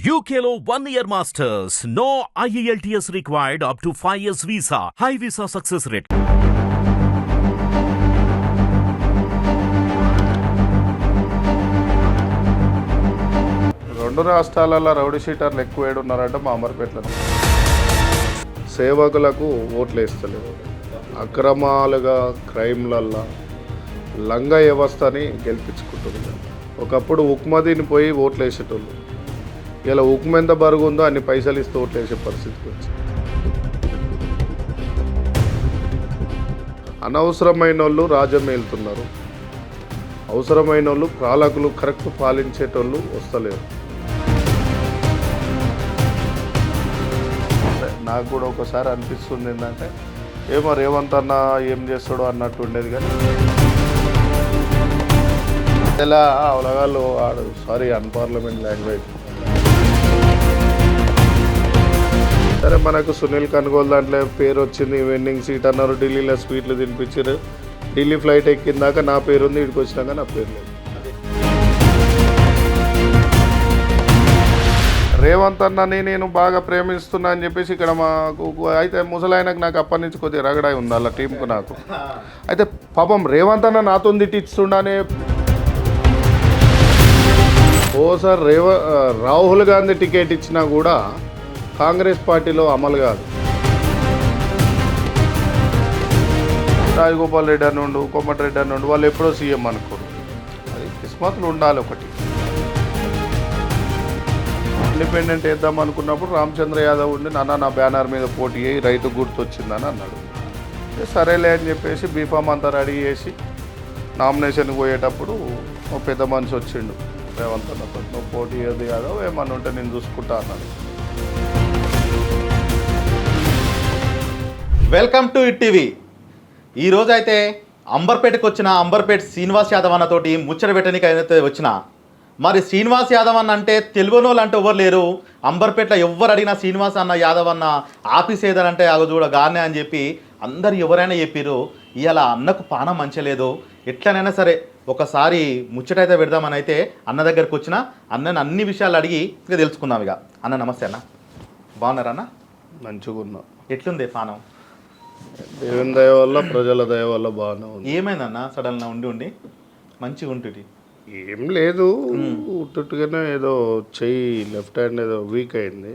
UKLO 1 year masters. No IELTS required up to 5 years visa. High visa success rate. రెండు రాష్ట్రాలలో rowdy షీటర్లు ఎక్కువ ఏడున్నారంటే మా అమర్పేటలో సేవకులకు ఓట్లు వేస్తలేవు. అక్రమాలుగా క్రైమ్లల్లో లంగ వ్యవస్థని గెలిపించుకుంటుంది. ఒకప్పుడు ఉక్మదీని పోయి ఓట్లు వేసేటోళ్ళు, ఇలా ఉక్మ ఎంత బరుగుందో అన్ని పైసలు ఇస్తూ ఓట్లు వేసే పరిస్థితికి వచ్చింది. అనవసరమైన వాళ్ళు రాజ్యం వెళ్తున్నారు, అవసరమైన వాళ్ళు పాలకులు కరెక్ట్ పాలించేటోళ్ళు వస్తలేరు. నాకు కూడా ఒకసారి అనిపిస్తుంది ఏంటంటే ఏమో రేవంత్ అన్న ఏం చేస్తాడో అన్నట్టు ఉండేది. కానీ ఇలా అవలగాళ్ళు ఆడు సారీ అన్పార్లమెంట్ లాంగ్వేజ్. సరే మనకు సునీల్ కనుగోలు దాంట్లో పేరు వచ్చింది, వెండింగ్ సీట్ అన్నారు, ఢిల్లీలో స్వీట్లు తినిపించారు. ఢిల్లీ ఫ్లైట్ ఎక్కిందాక నా పేరు ఉంది, ఇక్కడికి వచ్చినాక నా పేరు లేదు. రేవంత్ అన్నని నేను బాగా ప్రేమిస్తున్నా అని చెప్పేసి ఇక్కడ మాకు అయితే ముసలాయనకు నాకు అప్పటి నుంచి కొద్దిగా రగడాయి ఉంది అలా టీంకు నాకు. అయితే పాపం రేవంత్ అన్న నాతో తిట్టిస్తుండనే ఓసారి రాహుల్ గాంధీ టికెట్ ఇచ్చినా కూడా కాంగ్రెస్ పార్టీలో అమలు కాదు. రాజగోపాల్ రెడ్డి అని ఉండు, కోమటిరెడ్డి అని ఉండు, వాళ్ళు ఎప్పుడో సీఎం అనుకోరు. అది కిస్మత్లు ఉండాలి. ఒకటి ఇండిపెండెంట్ వేద్దాం అనుకున్నప్పుడు రామచంద్ర యాదవ్ ఉండి నా బ్యానర్ మీద పోటీ అయ్యి రైతు గుర్తొచ్చిందని అన్నాడు. సరేలే అని చెప్పేసి బీఫామ్ అంతా రెడీ చేసి నామినేషన్కి పోయేటప్పుడు ఒక పెద్ద మనిషి వచ్చిండు రేవంత్ అన్నతో, నువ్వు పోటీ ఏది యాదవ్ ఏమన్నా ఉంటే నేను చూసుకుంటా అన్నాడు. Welcome to it TV. ఈరోజు అయితే అంబర్పేటకు వచ్చిన అంబర్పేట శ్రీనివాస్ యాదవ్ అన్నతోటి ముచ్చట పెట్టడానికి అయితే వచ్చిన. మరి శ్రీనివాస్ యాదవ్ అన్న అంటే తెలియని వాళ్ళు అంటే ఎవరు లేరు. అంబర్పేటలో ఎవరు అడిగినా శ్రీనివాస్ అన్న యాదవ్ అన్న ఆఫీస్ ఏదంటే అగ చూడ గానే అని చెప్పి అందరు ఎవరైనా చెప్పారు. ఇవాళ అన్నకు పానం మంచలేదు, ఎట్లనైనా సరే ఒకసారి ముచ్చటైతే పెడదామని అయితే అన్న దగ్గరకు వచ్చిన. అన్నని అన్ని విషయాలు అడిగి ఇక తెలుసుకుందాం. ఇక అన్న నమస్తే అన్న, బాగున్నారా అన్న? మంచిగా ఉన్నా. ఎట్లుంది పానం? దేవుని దయ వల్ల ప్రజల దయ వల్ల బాగానే ఉంది. ఏమైందన్న సడన్గా ఉండి మంచిగా ఉంటుంది? ఏం లేదు, ఉట్టుగానే ఏదో చెయ్యి లెఫ్ట్ హ్యాండ్ ఏదో వీక్ అయింది.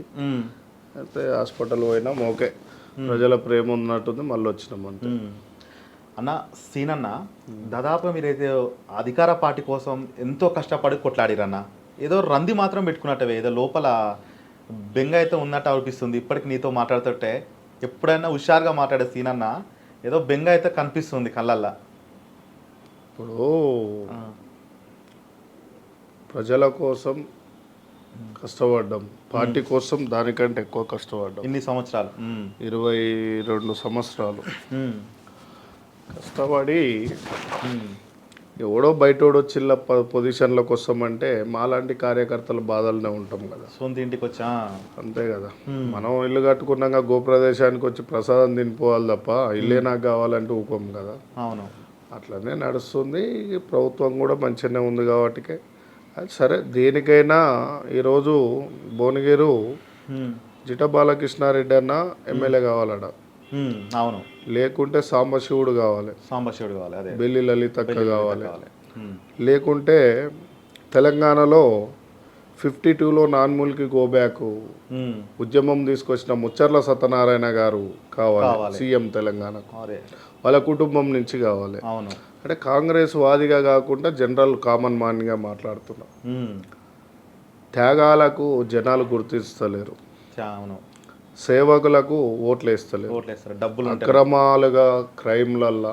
అయితే హాస్పిటల్ పోయినాం, ఓకే ప్రజల ప్రేమ ఉన్నట్టుంది, మళ్ళీ వచ్చినాం అంతే. అన్న సీనన్న, దాదాపు మీరైతే అధికార పార్టీ కోసం ఎంతో కష్టపడి కొట్లాడిరన్న. ఏదో రంది మాత్రం పెట్టుకున్నట్టవే, ఏదో లోపల బెంగ అయితే ఉన్నట్టు అనిపిస్తుంది. ఇప్పటికి నీతో మాట్లాడుతుంటే ఎప్పుడైనా హుషారుగా మాట్లాడే సీనన్న ఏదో బెంగ అయితే కనిపిస్తుంది కళ్ళల్లో. ఇప్పుడు ప్రజల కోసం కష్టపడ్డాం, పార్టీ కోసం దానికంటే ఎక్కువ కష్టపడ్డాం. ఇన్ని సంవత్సరాలు 22 సంవత్సరాలు కష్టపడి ఎవడో బయటోడో చిల్ల పొజిషన్లకు వస్తామంటే మాలాంటి కార్యకర్తల బాధలనే ఉంటాం కదా. సొంత ఇంటికి వచ్చా అంతే కదా. మనం ఇల్లు కట్టుకున్నాక గోప్రదేశానికి వచ్చి ప్రసాదం తినిపోవాలి తప్ప ఇల్లే నాకు కావాలంటే ఊపం కదా. అవును, అట్లనే నడుస్తుంది. ప్రభుత్వం కూడా మంచిగానే ఉంది కాబట్టి అది సరే. దేనికైనా ఈరోజు భువనగిరి జిట బాలకృష్ణారెడ్డి అన్న ఎమ్మెల్యే కావాలట. అవును, లేకుంటే సాంబశివుడు కావాలి, అదే బెల్లి లలితక్క కావాలి. లేకుంటే తెలంగాణలో 52లో నాన్మూల్కి గో బ్యాక్ ఉద్యమం తీసుకొచ్చిన ముచ్చర్ల సత్యనారాయణ గారు కావాలి సీఎం తెలంగాణకు, వాళ్ళ కుటుంబం నుంచి కావాలి. అవును, అంటే కాంగ్రెస్ వాదిగా కాకుండా జనరల్ కామన్ మ్యాన్గా మాట్లాడుతున్నాం. త్యాగాలకు జనాలు గుర్తిస్తలేరు, సేవకులకు ఓట్లు వేస్తలేరు. డబ్బులు అక్రమాలుగా క్రైమ్లల్లో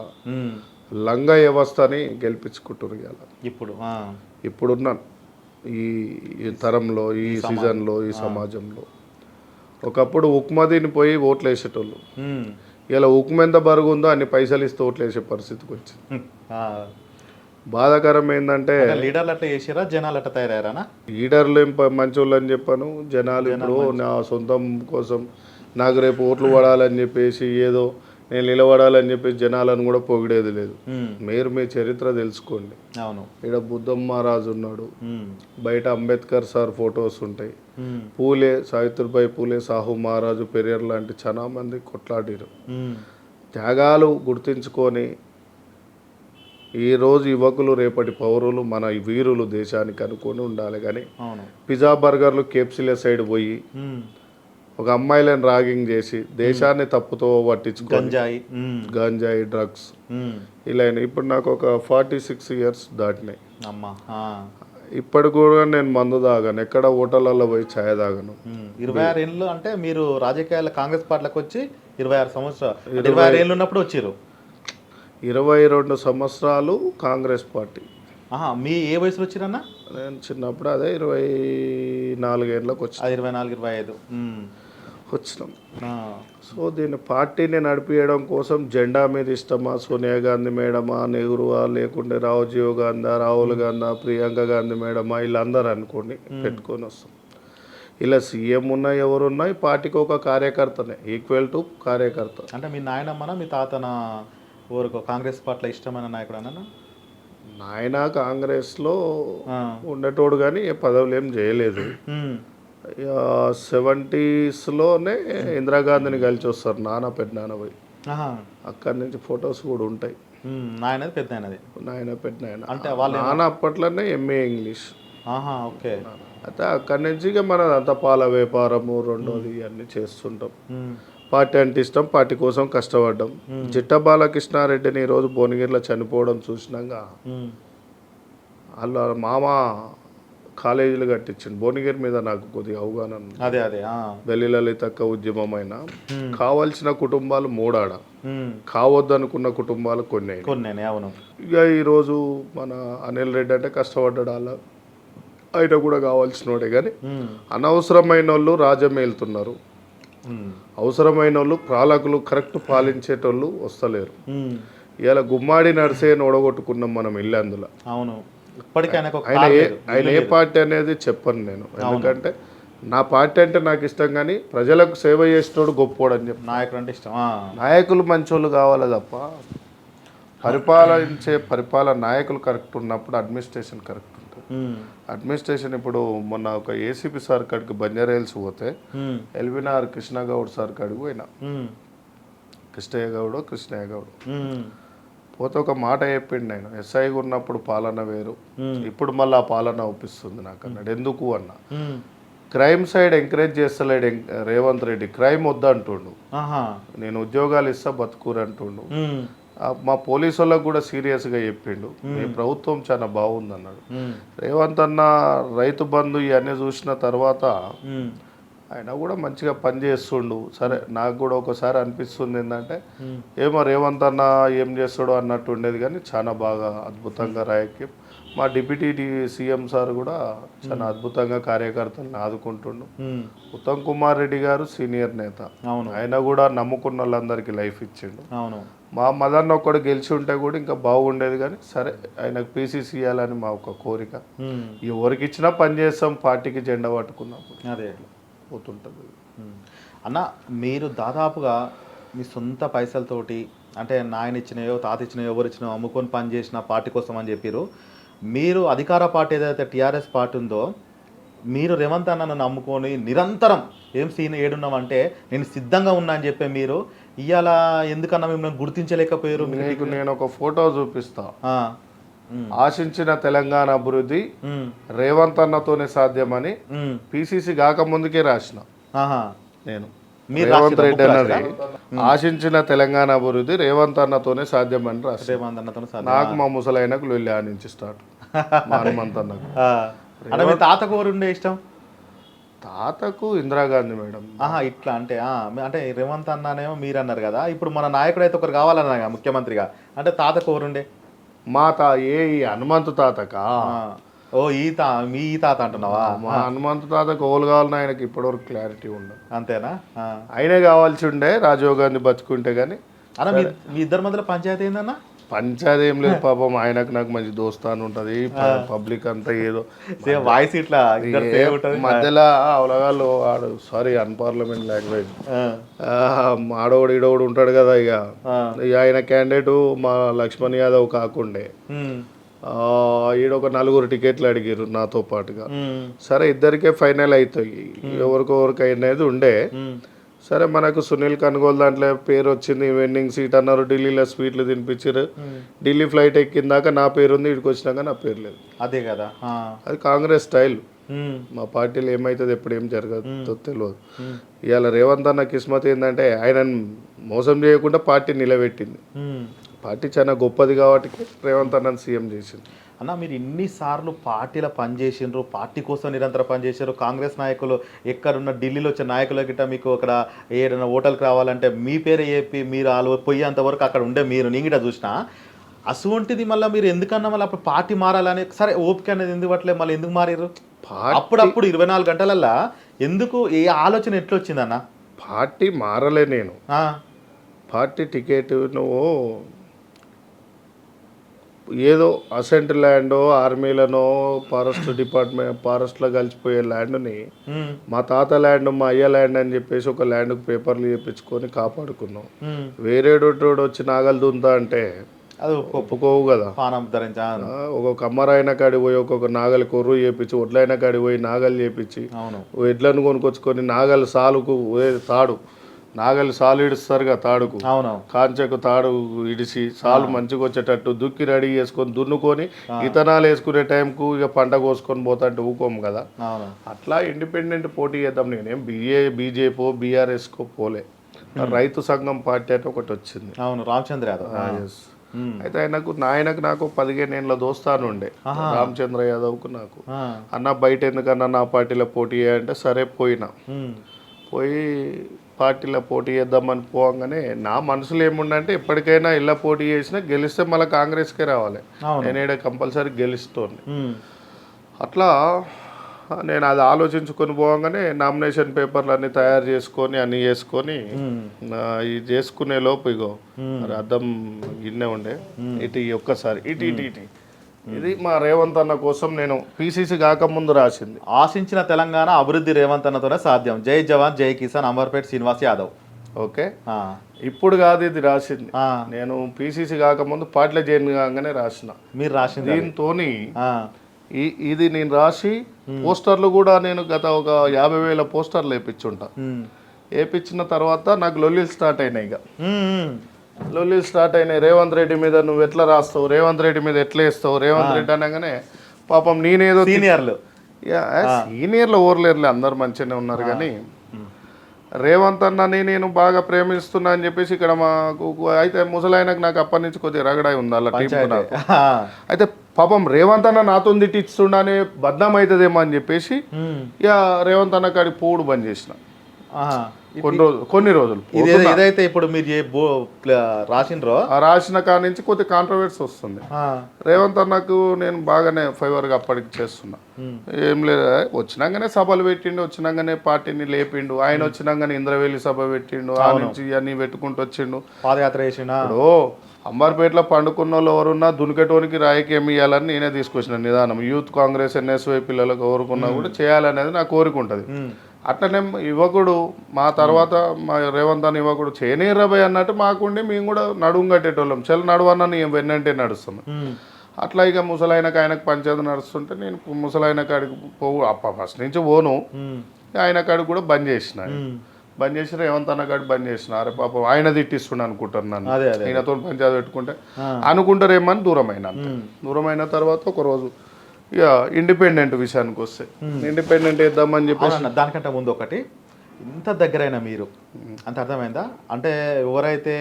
లంగ వ్యవస్థని గెలిపించుకుంటున్నారు. ఇప్పుడున్న ఈ తరంలో, ఈ సీజన్లో, ఈ సమాజంలో ఒకప్పుడు ఉక్మదీని పోయి ఓట్లు వేసేటోళ్ళు, ఇలా ఉక్మ ఎంత బరుగుందో అన్ని పైసలు ఇస్తూ ఓట్లు వేసే పరిస్థితికి వచ్చింది. బాధాకరం ఏంటంటే లీడర్లు అట్లా చేసారా, జనాలు అట్లా తయారయ్యారా? లీడర్లు ఏం మంచి వాళ్ళు అని చెప్పాను, జనాలు ఇప్పుడు నా సొంతం కోసం నాకు రేపు ఓట్లు పడాలని చెప్పేసి ఏదో నేను నిలబడాలని చెప్పి జనాలను కూడా పొగిడేది లేదు. మీరు మీ చరిత్ర తెలుసుకోండి. అవును, ఇక్కడ బుద్ధమ్మ రాజు ఉన్నాడు, బయట అంబేద్కర్ సార్ ఫొటోస్ ఉంటాయి, పూలే సావిత్రిబాయి పూలే, సాహు మహారాజు, పెరియర్ లాంటి చాలా మంది కొట్లాడిరు. త్యాగాలు గుర్తించుకొని ఈరోజు యువకులు రేపటి పౌరులు మన వీరులు దేశానికి అనుకొని ఉండాలి. కానీ పిజ్జా బర్గర్లు కేప్సిలే సైడ్ పోయి ఒక అమ్మాయిలను రాగింగ్ చేసి దేశాన్ని తప్పుతో పట్టించుకొని గంజాయి డ్రగ్స్ ఇలా ఇప్పుడు నాకు ఒక 46 years దాటినాయి. ఇప్పటి కూడా నేను మందు తాగాను, ఎక్కడ హోటళ్ళలో పోయి ఛాయ్ తాగను. 26 ఏళ్ళు అంటే మీరు రాజకీయాల కాంగ్రెస్ పార్టీలకు వచ్చి 26 సంవత్సరాలు, 26 ఏళ్ళు ఉన్నప్పుడు వచ్చారు. 22 సంవత్సరాలు కాంగ్రెస్ పార్టీ. మీ ఏ వయసులో వచ్చిరన్నా? నేను చిన్నప్పుడు అదే 24 ఏళ్ళకి వచ్చి 24, 25 వచ్చినాం. సో దీన్ని పార్టీని నడిపించడం కోసం జెండా మీద ఇష్టమా, సోనియా గాంధీ మేడమా, నెహ్రూవా, లేకుంటే రాజీవ్ గాంధీ, రాహుల్ గాంధీ, ప్రియాంక గాంధీ మేడమా, వీళ్ళందరూ అనుకోండి పెట్టుకొని వస్తాం. ఇలా సీఎం ఉన్నా ఎవరున్నా ఈ పార్టీకి ఒక కార్యకర్తనే, ఈక్వల్ టు కార్యకర్త. అంటే మీ నాయనమ్మన మీ తాతన ఊరుకో కాంగ్రెస్ పార్టీలో ఇష్టమైన నాయకుడు అన్న? నాయన కాంగ్రెస్లో ఉండేటోడు కానీ ఏ పదవులు ఏం చేయలేదు. 70sలోనే ఇందిరాగాంధీని కలిసి వస్తారు, నాన్న పెద్ద నాన్న పోయి. అక్కడి నుంచి ఫొటోస్ కూడా ఉంటాయి. నాయన పెద్ద నాయన పెద్ద నాయన అంటే నాన్న అప్పట్లోనే ఎంఏ ఇంగ్లీష్. ఓకే. అయితే అక్కడి నుంచి ఇక మన అంత పాల వ్యాపారము రెండోది ఇవన్నీ చేస్తుంటాం. పార్టీ అంటే ఇష్టం, పార్టీ కోసం కష్టపడ్డాం. జిట్ట బాలకృష్ణారెడ్డిని ఈరోజు భువనగిరిలో చనిపోవడం చూసినాక వాళ్ళ మామ కాలేజీలు కట్టించింది భువనగిరి మీద. నాకు కొద్దిగా అవగాహన బెల్లి లలితక్క ఉద్యమమైన కావాల్సిన కుటుంబాలు 3 ఆడ, కావద్దనుకున్న కుటుంబాలు కొన్ని. ఇక ఈరోజు మన అనిల్ రెడ్డి అంటే కష్టపడ్డాడు, వాళ్ళ ఆయన కూడా కావాల్సినోడే. కానీ అనవసరమైన వాళ్ళు రాజ్యం వెళ్తున్నారు, అవసరమైన వాళ్ళు పాలకులు కరెక్ట్ పాలించేటోళ్ళు వస్తలేరు. ఇలా గుమ్మాడి నడిసేని ఓడగొట్టుకున్నాం మనం వెళ్ళి. అందులో ఆయన ఏ పార్టీ అనేది చెప్పను నేను, ఎందుకంటే నా పార్టీ అంటే నాకు ఇష్టం, కానీ ప్రజలకు సేవ చేసేటోడు గొప్పోడు అని చెప్పి. నాయకుడు అంటే ఇష్టం. నాయకులు మంచోళ్ళు కావాలి తప్ప పరిపాలన నాయకులు కరెక్ట్ ఉన్నప్పుడు అడ్మినిస్ట్రేషన్ కరెక్ట్ ఉంటుంది. అడ్మినిస్ట్రేషన్ ఇప్పుడు మొన్న ఒక ఏసీపీ సార్ కాడికి బంజారాహిల్స్ పోతే ఎల్వినార్ కృష్ణగౌడ్ సార్ కాడికి పోయినా, కృష్ణయ్య గౌడ్ పోతే ఒక మాట చెప్పిండు. నేను ఎస్ఐగా ఉన్నప్పుడు పాలన వేరు, ఇప్పుడు మళ్ళీ ఆ పాలన ఒప్పిస్తుంది నాకు అన్నాడు. ఎందుకు అన్న, క్రైమ్ సైడ్ ఎంకరేజ్ చేస్తలేడు రేవంత్ రెడ్డి, క్రైమ్ వద్దంటుండు, నేను ఉద్యోగాలు ఇస్తా బతుకూరు అంటుండు. మా పోలీసు వాళ్ళకు కూడా సీరియస్గా చెప్పిండు, మీ ప్రభుత్వం చాలా బాగుంది అన్నాడు. రేవంత్ అన్న రైతు బంధు ఇవన్నీ చూసిన తర్వాత ఆయన కూడా మంచిగా పనిచేస్తుండు. సరే నాకు కూడా ఒకసారి అనిపిస్తుంది ఏంటంటే ఏమో రేవంత్ అన్న ఏం చేస్తాడో అన్నట్టు ఉండేది, కానీ చాలా బాగా అద్భుతంగా రాయకి మా డిప్యూటీ సీఎం సార్ కూడా చాలా అద్భుతంగా కార్యకర్తలను ఆదుకుంటుండు. ఉత్తమ్ కుమార్ రెడ్డి గారు సీనియర్ నేత, ఆయన కూడా నమ్ముకున్న వాళ్ళందరికీ లైఫ్ ఇచ్చిండు. మా మదన్ ఒక్కడు గెలిచి ఉంటే కూడా ఇంకా బాగుండేది, కానీ సరే ఆయనకు పీసీసీ ఇవ్వాలని మా ఒక కోరిక. ఎవరికి ఇచ్చినా పని చేస్తాం, పార్టీకి జెండా పట్టుకున్నప్పుడు అదే పోతుంటుంది. అన్న మీరు దాదాపుగా మీ సొంత పైసలతోటి, అంటే నాయన ఇచ్చినాయో తాత ఇచ్చినాయో ఎవరు ఇచ్చినాయో అమ్ముకొని పని చేసిన పార్టీ కోసం అని చెప్పారు. మీరు అధికార పార్టీ ఏదైతే టీఆర్ఎస్ పార్టీ ఉందో, మీరు రేవంత్ అన్నను నమ్ముకొని నిరంతరం ఏం సీన్ ఏడున్నామంటే నేను సిద్ధంగా ఉన్నా అని చెప్పి మీరు ఇవాళ ఎందుకన్నా మిమ్మల్ని గుర్తించలేకపోయారు? మీకు నేను ఒక ఫోటో చూపిస్తా. ఆశించిన తెలంగాణ అభివృద్ధి రేవంత్ అన్నతోనే సాధ్యమని పిసిసి కాక ముందుకే రాసిన నేను. రేవంత్ రెడ్డి అన్నది ఆశించిన తెలంగాణ అభివృద్ధి రేవంత్ అన్నతోనే సాధ్యమని రాసిన. నాకు మా ముసలైనకు లొల్లి నుంచి స్టార్ట్ మా హనుమంత్ అన్నకు. తాతకు ఎవరుండే ఇష్టం? తాతకు ఇందిరాగాంధీ మేడం. ఇట్లా అంటే అంటే రేవంత్ అన్ననేమో మీరు అన్నారు కదా, ఇప్పుడు మన నాయకుడు అయితే ఒకరు కావాలన్నా ముఖ్యమంత్రిగా, అంటే తాతకు ఎవరుండే? మా హనుమంతు తాతకా? మీ తాత అంటున్నావా? మా హనుమంతు తాతకు ఓలు కావాలని ఆయనకి ఇప్పటివరకు క్లారిటీ ఉండదు. అంతేనా? ఆయనే కావాల్సి ఉండే రాజీవ్ గాంధీ బతుకుంటే. కానీ అన్న మీ ఇద్దరి మధ్యలో పంచాయతీ ఏందన్నా? పంచాది ఏం లేదు పాపం, ఆయనకు నాకు మంచి దోస్తాను ఉంటది, పబ్లిక్ అంతా ఏదో వాయిస్ ఇట్లా ఇద్దరు పేరు ఉంటది. మధ్యలో అవలగాళ్ళు ఆడు సారీ అన్పార్లమెంట్ లాంగ్వేజ్ ఆడోడు ఈడోడు ఉంటాడు కదా, ఇక ఆయన క్యాండిడేట్ మా లక్ష్మణ్ యాదవ్ కాకుండే ఈడొక 4 టికెట్లు అడిగారు నాతో పాటుగా. సరే ఇద్దరికే ఫైనల్ అవుతాయి, ఎవరికొవరికి అనేది ఉండే. సరే మనకు సునీల్ కనుగోలు దాంట్లో పేరు వచ్చింది, వెండింగ్ సీట్ అన్నారు, ఢిల్లీలో స్వీట్లు తినిపించారు, ఢిల్లీ ఫ్లైట్ ఎక్కిందాక నా పేరు ఉంది, ఇక్కడికి వచ్చినాక నా పేరు లేదు. అదే కదా, అది కాంగ్రెస్ స్టైల్. మా పార్టీలో ఏమవుతుంది ఎప్పుడు ఏం జరగదో తెలియదు. ఇవాళ రేవంత్ అన్న కిస్మత్ ఏంటంటే ఆయన మోసం చేయకుండా పార్టీ నిలబెట్టింది. పార్టీ చాలా గొప్పది కాబట్టి రేవంత్ అన్నని సీఎం చేసింది. అన్న మీరు ఇన్నిసార్లు పార్టీలో పనిచేసిండ్రు, పార్టీ కోసం నిరంతరం పనిచేసారు. కాంగ్రెస్ నాయకులు ఎక్కడున్న ఢిల్లీలో వచ్చే నాయకుల గిట్ట మీకు అక్కడ ఏదైనా హోటల్కి రావాలంటే మీ పేరు చెప్పి మీరు వాళ్ళు పోయేంత వరకు అక్కడ ఉండే మీరు నేను గిట్ట చూసిన. అటువంటిది మళ్ళీ మీరు ఎందుకన్నా మళ్ళీ అప్పుడు పార్టీ మారాలని, సరే ఓపిక అనేది ఎందుకు పట్టలేదు, మళ్ళీ ఎందుకు మారారు అప్పుడప్పుడు 24 గంటలల్లా ఎందుకు, ఏ ఆలోచన ఎట్లా వచ్చిందన్న? పార్టీ మారలే నేను, పార్టీ టికెట్ నువ్వు ఏదో అసెంట్ ల్యాండో ఆర్మీలనో ఫారెస్ట్ డిపార్ట్మెంట్ ఫారెస్ట్లో కలిసిపోయే ల్యాండ్ని మా తాత ల్యాండ్ మా అయ్య ల్యాండ్ అని చెప్పేసి ఒక ల్యాండ్కి పేపర్లు చేయించుకొని కాపాడుకున్నాం. వేరేటోడు వచ్చి నాగలు దుంతా అంటే అది ఒప్పుకోవు కదా. ఒక్కొక్క అమ్మరాయన కాడి పోయి ఒక్కొక్క నాగలి కొర్రు చేపించి, ఒడ్లైన కాడి పోయి నాగలు చేపించి, ఎడ్లను కొనుక్కొచ్చుకొని నాగలి సాలుకు తాడు నాగలి సాలు ఇడుస్తారుగా తాడుకు, కాంచెకు తాడు ఇడిచి సాలు మంచిగా వచ్చేటట్టు దుక్కి రెడీ చేసుకొని దున్నుకొని ఇతనాలు వేసుకునే టైంకు ఇక పంట కోసుకొని పోతాంటే ఊకోము కదా. అట్లా ఇండిపెండెంట్ పోటీ చేద్దాం. నేనేం బీజేపీ బీఆర్ఎస్కో పోలే, రైతు సంఘం పార్టీ అంటే ఒకటి వచ్చింది. రామచంద్ర యాదవ్. అయితే ఆయనకు నాకు 15 ఏళ్ళ దోస్తాను ఉండే రామచంద్ర యాదవ్కు నాకు. అన్న బయట ఎందుకన్నా నా పార్టీలో పోటీ చేయాలంటే సరే పోయినా. పోయి పార్టీలో పోటీ చేద్దామని పోగానే నా మనసులో ఏముండంటే ఎప్పటికైనా ఇలా పోటీ చేసినా గెలిస్తే మళ్ళీ కాంగ్రెస్కే రావాలి, నేనేడ కంపల్సరీ గెలుస్తోంది. అట్లా నేను అది ఆలోచించుకొని పోగానే నామినేషన్ పేపర్లు అన్నీ తయారు చేసుకొని అన్నీ చేసుకొని ఇది చేసుకునే లోపు ఇగో అర్థం గిన్నె ఉండే ఇటు ఒక్కసారి ఇటు ఇటు ఇటు ఇది మా రేవంత్ అన్న కోసం నేను పీసీసీ కాకముందు రాసింది. ఆశించిన తెలంగాణ అభివృద్ధి రేవంత్ అన్నతోనే సాధ్యం. జై జవాన్ జై కిసాన్ అంబర్పేట శ్రీనివాస్ యాదవ్. ఓకే, ఇప్పుడు కాదు ఇది రాసింది, నేను పీసీసీ కాకముందు పార్టీలో జాయిన్ కాగానే రాసిన. మీరు రాసింది దీంతో ఇది నేను రాసి పోస్టర్లు కూడా నేను గత ఒక 50,000 పోస్టర్లు వేయించుంటా. వేయించిన తర్వాత నాకు లొల్లిలు స్టార్ట్ అయినాయి. ఇక లొల్లిలు స్టార్ట్ అయినాయి. రేవంత్ రెడ్డి మీద నువ్వు ఎట్లా రాస్తావు, రేవంత్ రెడ్డి మీద ఎట్లా వేస్తావు, రేవంత్ రెడ్డి అనగానే పాపం నేనేదో సీనియర్లు ఓర్లేరులే, అందరు మంచిగానే ఉన్నారు. కానీ రేవంత్ అన్నని నేను బాగా ప్రేమిస్తున్నా అని చెప్పేసి ఇక్కడ మాకు అయితే ముసలాయనకు నాకు అప్పటి నుంచి కొద్దిగా రగడాయి ఉంది అలా టీం నాకు. అయితే పాపం రేవంత్ అన్న నాతో తిట్టిస్తుండనే బద్నాం అవుతుందేమో అని చెప్పేసి ఇక రేవంత్ అన్న కాడికి పోవుడు బంద్ చేసిన కొన్ని రోజులు. ఏదైతే ఇప్పుడు మీరు రాసినరో రాసిన కాడి నుంచి కొద్ది కాంట్రవర్సీ వస్తుంది. రేవంత్ అన్నకు నేను బాగానే ఫేవర్గా అప్పటికి చేస్తున్నా. ఏం లేదు, వచ్చినాకనే సభలు పెట్టిండు, వచ్చినాకనే పార్టీని లేపిండు. ఆయన వచ్చినాకనే ఇంద్రవేలి సభ పెట్టిండు, ఆ నుంచి అన్ని పెట్టుకుంటూ వచ్చిండు, పాదయాత్ర చేసిండు. అంబర్పేటలో పండుకున్న వాళ్ళు ఎవరున్నా దునికెటోనికి రాయికేమి ఇవ్వాలని నేనే తీసుకొచ్చిన నిదానం. యూత్ కాంగ్రెస్ ఎన్ఎస్వై పిల్లలకు ఎవరుకున్నా కూడా చేయాలనేది నా కోరిక ఉంటుంది. అట్లనే యువకుడు మా తర్వాత మా రేవంత్ అన్న యువకుడు చేయనీరబాయ్ అన్నట్టు మాకుండి మేము కూడా నడుము కట్టేటోళ్ళం. చెల్ నడువన్న నేను వెన్నంటే నడుస్తున్నాం. అట్లా ఇక ముసలాయనకు ఆయనకు పంచాయతీ నడుస్తుంటే నేను ముసలాయన కాడికి ఫస్ట్ నుంచి పోను, ఆయన కాడికి కూడా బంద్ చేసిన. బంద్ చేసి రేవంత్ అన్న కాడికి బంద్ చేసిన. అరే పాపం ఆయన తిట్టిస్తుండ అనుకుంటాను నన్ను, ఈయనతో పంచాయతీ పెట్టుకుంటే అనుకుంటారేమని దూరమైన తర్వాత ఒకరోజు ఇక ఇండిపెండెంట్ విషయానికి వస్తే ఇండిపెండెంట్ వేద్దామని చెప్పేసి. దానికంటే ముందు ఒకటి, ఇంత దగ్గరైనా మీరు అంత అర్థమైందా అంటే ఎవరైతే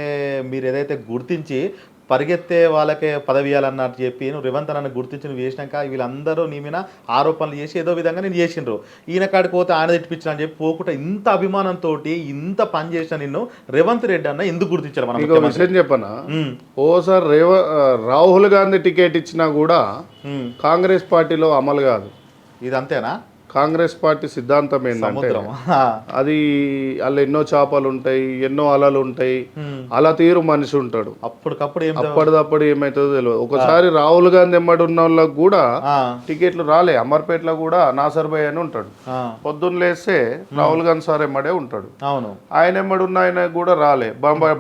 మీరు ఏదైతే గుర్తించి పరిగెత్తే వాళ్ళకే పదవి ఇవ్వాలన్నట్టు చెప్పి నువ్వు రేవంత్ అన్న గుర్తించి నువ్వు చేసినాక వీళ్ళందరూ నీ మీద ఆరోపణలు చేసి ఏదో విధంగా నేను చేసిండ్రు, ఈయన కాడికి పోతే ఆయన తిట్టిపించిన అని చెప్పి పోకుండా ఇంత అభిమానంతో ఇంత పని చేసిన నిన్ను రేవంత్ రెడ్డి అన్న ఎందుకు గుర్తించారు? మనం విషయం చెప్పనా, ఓసారి రాహుల్ గాంధీ టికెట్ ఇచ్చినా కూడా కాంగ్రెస్ పార్టీలో అమలు కాదు. ఇది అంతేనా? కాంగ్రెస్ పార్టీ సిద్ధాంతం ఏంటంటే సముద్రం అది అలా ఎన్నో చేపలు ఉంటాయి, ఎన్నో అలలు ఉంటాయి, అలా తీరు మనిషి ఉంటాడు. అప్పటికప్పుడు ఏం అప్పటిదప్పుడు ఏమైతుందో తెలియదు. ఒకసారి రాహుల్ గాంధీ ఎమ్మడి ఉన్న వాళ్ళకి కూడా టికెట్లు రాలే. అమర్పేటలో కూడా నాసర్ భాయ్ అని ఉంటాడు, పొద్దున్న లేస్తే రాహుల్ గాంధీ సార్ ఎమ్మడే ఉంటాడు. అవును, ఆయన ఎమ్మడున్న ఆయన కూడా రాలే.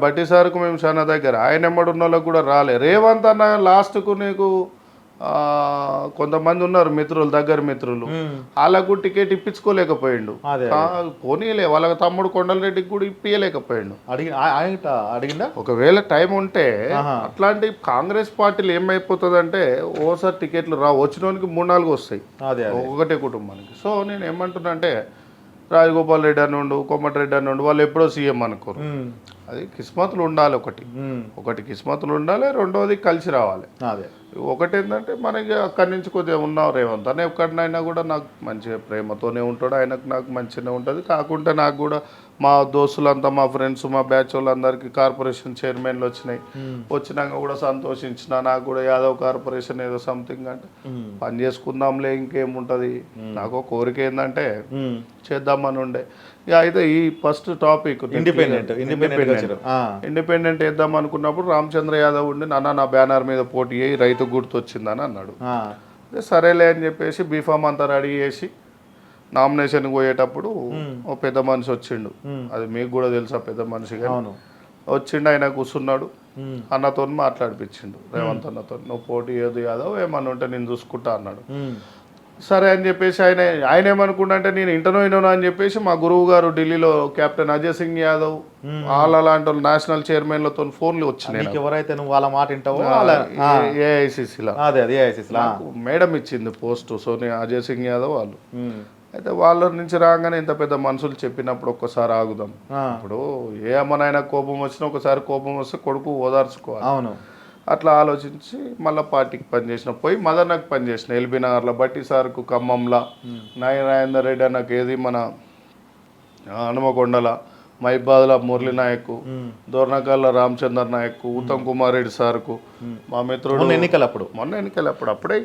బట్టి సార్కు మేము చాలా దగ్గర, ఆయన ఎమ్మడున్న వాళ్ళకి కూడా రాలే. రేవంత్ అన్న లాస్ట్కు నీకు కొంతమంది ఉన్నారు మిత్రులు, దగ్గర మిత్రులు, వాళ్ళకు టికెట్ ఇప్పించుకోలేకపోయిండు. పోనీలే, వాళ్ళకి తమ్ముడు కొండలరెడ్డికి కూడా ఇప్పించలేకపోయిండు. అడిగిందా? ఒకవేళ టైం ఉంటే అట్లాంటి కాంగ్రెస్ పార్టీలు ఏమైపోతుందంటే ఓసారి టికెట్లు వచ్చినోనికి 3-4 వస్తాయి ఒకటే కుటుంబానికి. సో నేను ఏమంటున్నా అంటే రాజగోపాల్ రెడ్డి అని ఉండు, కోమటిరెడ్డి అని ఉండు, వాళ్ళు ఎప్పుడో సీఎం అనుకోరు. అది కిస్మతులు ఉండాలి. ఒకటి కిస్మతులు ఉండాలి, రెండోది కలిసి రావాలి. ఒకటి ఏంటంటే మనకి అక్కడి నుంచి కొద్దిగా ఉన్నాం రేవంత్ అని ఎక్కడినైనా కూడా నాకు మంచిగా ప్రేమతోనే ఉంటాడు, ఆయనకు నాకు మంచిగానే ఉంటుంది. కాకుంటే నాకు కూడా మా దోస్తులంతా, మా ఫ్రెండ్స్, మా బ్యాచ్ వాళ్ళందరికీ కార్పొరేషన్ చైర్మన్లు వచ్చినాక కూడా సంతోషించిన. నాకు కూడా యాదవ్ కార్పొరేషన్ ఏదో సంథింగ్ అంటే పని చేసుకుందాంలే, ఇంకేముంటుంది. నాకు కోరిక ఏంటంటే చేద్దామని ఉండే. అయితే ఈ ఫస్ట్ టాపిక్ ఇండిపెండెంట్ వేద్దాం అనుకున్నప్పుడు రామచంద్ర యాదవ్ ఉండి నా బ్యానర్ మీద పోటీ అయ్యి రైతు గుర్తొచ్చిందని అన్నాడు. సరేలే అని చెప్పేసి బీఫామ్ అంతా రెడీ చేసి నామినేషన్ పోయేటప్పుడు ఓ పెద్ద మనిషి వచ్చిండు. అది మీకు కూడా తెలుసా పెద్ద మనిషిగా వచ్చిండు. ఆయన కూర్చున్నాడు, అన్నతో మాట్లాడిపించిండు, రేవంత్ అన్నతో, నువ్వు పోటీ ఏది యాదవ్ ఏమన్నా ఉంటే నేను చూసుకుంటా అన్నాడు. సరే అని చెప్పేసి ఆయన ఏమనుకుంటా అంటే నేను ఇంటనో అని చెప్పేసి మా గురువు గారు ఢిల్లీలో కెప్టెన్ అజయ్ సింగ్ యాదవ్ అలాంటి వాళ్ళు నేషనల్ చైర్మన్లతో ఫోన్లు వచ్చినాయి. ఎవరైతే నువ్వు వాళ్ళ మాట వింటావో ఏఐసిసిలో మేడం ఇచ్చింది పోస్ట్ సోనియా, అజయ్ సింగ్ యాదవ్ వాళ్ళు. అయితే వాళ్ళ నుంచి రాగానే ఇంత పెద్ద మనుషులు చెప్పినప్పుడు ఒక్కసారి ఆగుదాం. ఇప్పుడు ఏ అమ్మనైనా కోపం వచ్చినా ఒకసారి కోపం వస్తే కొడుకు ఓదార్చుకోవాలి. అవును, అట్లా ఆలోచించి మళ్ళీ పార్టీకి పనిచేసిన, పోయి మదర్నకు పనిచేసిన, ఎల్బీ నగర్లో, బట్టి సార్కు ఖమ్మంలో, నాగేందర్ రెడ్డి అన్నకు ఏది మన హనుమకొండల, మైబాద్ల మురళీ నాయక్, దోర్నకల్ల రామచంద్ర నాయక్, ఉత్తమ్ కుమార్ రెడ్డి సార్కు, మా మిత్రుడు మొన్న ఎన్నికలప్పుడు అప్పుడే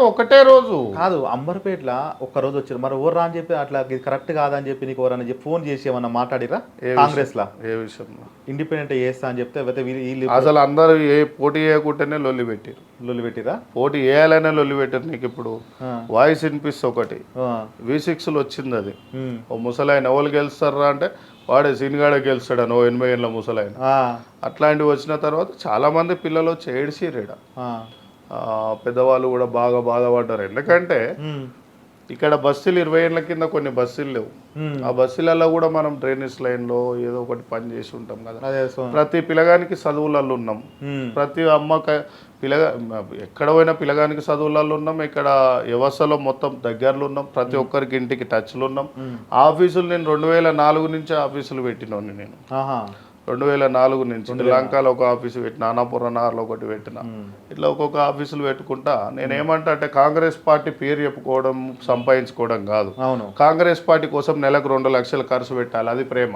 ఒకటే రోజు కాదు అంబర్పేటలో ఒక్కరోజు వచ్చారు. మరి ఎవరు రా అని చెప్పి అట్లా కరెక్ట్ కాదని చెప్పి నీకు ఎవరని చెప్పి ఫోన్ చేసి ఏమన్నా మాట్లాడిరా కాంగ్రెస్ లా? ఏ విషయంలో? ఇండిపెండెంట్ చేస్తా అని చెప్తే అసలు అందరూ పోటీ చేయకుంటేనే లొల్లి పెట్టిరా. పోటీ వేయాలనే లొల్లి పెట్టారు. నీకు ఇప్పుడు వాయిస్ వినిపిస్తే ఒకటి V6లో వచ్చింది, అది ఓ ముసలాయన ఎవరు గెలుస్తారా అంటే వాడే సీనిగాడే గెలుస్తాడు అని, 80 ఏళ్ళ ముసలాయన. అట్లాంటివి వచ్చిన తర్వాత చాలా మంది పిల్లలు వచ్చి ఏడిసిరేడ, పెద్దవాళ్ళు కూడా బాగా బాధపడ్డారు. ఎందుకంటే ఇక్కడ బస్సులు 20 ఏళ్ళ కింద కొన్ని బస్సులు లేవు. ఆ బస్సులలో కూడా మనం డ్రైనేజ్ లైన్లో ఏదో ఒకటి పని చేసి ఉంటాం కదా. ప్రతి పిల్లగానికి చదువులలో ఉన్నాం, ప్రతి ఎక్కడ పోయినా పిల్లగానికి చదువులలో ఉన్నాం. ఇక్కడ వ్యవస్థలో మొత్తం దగ్గరలో ఉన్నాం, ప్రతి ఒక్కరికి ఇంటికి టచ్లు ఉన్నాం. ఆఫీసులు నేను 2004 నుంచి ఆఫీసులు పెట్టినోని. నేను 2004 నుంచి లంకలో ఒక ఆఫీసు పెట్టిన, అన్నపూర్ణ నగర్లో ఒకటి పెట్టిన, ఇట్లా ఒక్కొక్క ఆఫీసులు పెట్టుకుంటా. నేనేమంటా అంటే కాంగ్రెస్ పార్టీ పేరు చెప్పుకోవడం, సంపాదించుకోవడం కాదు. కాంగ్రెస్ పార్టీ కోసం నెలకు 2 లక్షలు ఖర్చు పెట్టాలి, అది ప్రేమ.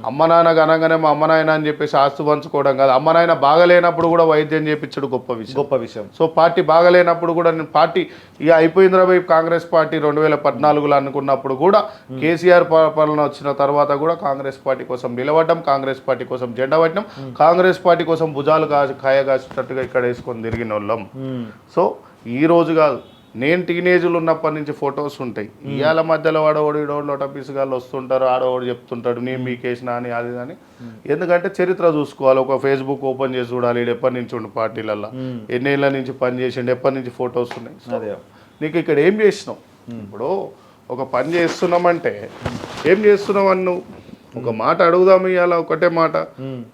అమ్మ నాన్న అనగానే మా అమ్మ నాయన అని చెప్పేసి ఆస్తు పంచుకోవడం కాదు. అమ్మ నాయన బాగలేనప్పుడు కూడా వైద్యం చేయించడం గొప్ప విషయం. సో పార్టీ బాగలేనప్పుడు కూడా నేను పార్టీ ఇక అయిపోయిందిరా భయ్ కాంగ్రెస్ పార్టీ 2014లో అనుకున్నప్పుడు కూడా, కేసీఆర్ పాలన వచ్చిన తర్వాత కూడా కాంగ్రెస్ పార్టీ కోసం నిలబడ్డం, కాంగ్రెస్ పార్టీ కోసం జెండా పట్టినాం, కాంగ్రెస్ పార్టీ కోసం భుజాలు కాయగాసేటట్టుగా ఇక్కడ వేసుకొని తిరిగిన వాళ్ళం. సో ఈ రోజు కాదు, నేను టీనేజ్లు ఉన్నప్పటి నుంచి ఫొటోస్ ఉంటాయి. ఇవాళ మధ్యలో వాడవాడు లోటపీసు గాళ్ళు వస్తుంటారు, ఆడవాడు చెప్తుంటాడు నేను మీకేసిన అని అది అని. ఎందుకంటే చరిత్ర చూసుకోవాలి, ఒక ఫేస్బుక్ ఓపెన్ చేసి చూడాలి, ఎప్పటి నుంచి ఉండు పార్టీలలో, ఎన్నేళ్ళ నుంచి పని చేసిండు, ఎప్పటి నుంచి ఫొటోస్ ఉన్నాయి. నీకు ఇక్కడ ఏం చేసినావు? ఇప్పుడు ఒక పని చేస్తున్నామంటే ఏం చేస్తున్నావు అని నువ్వు ఒక మాట అడుగుదాము. ఇవాళ ఒకటే మాట,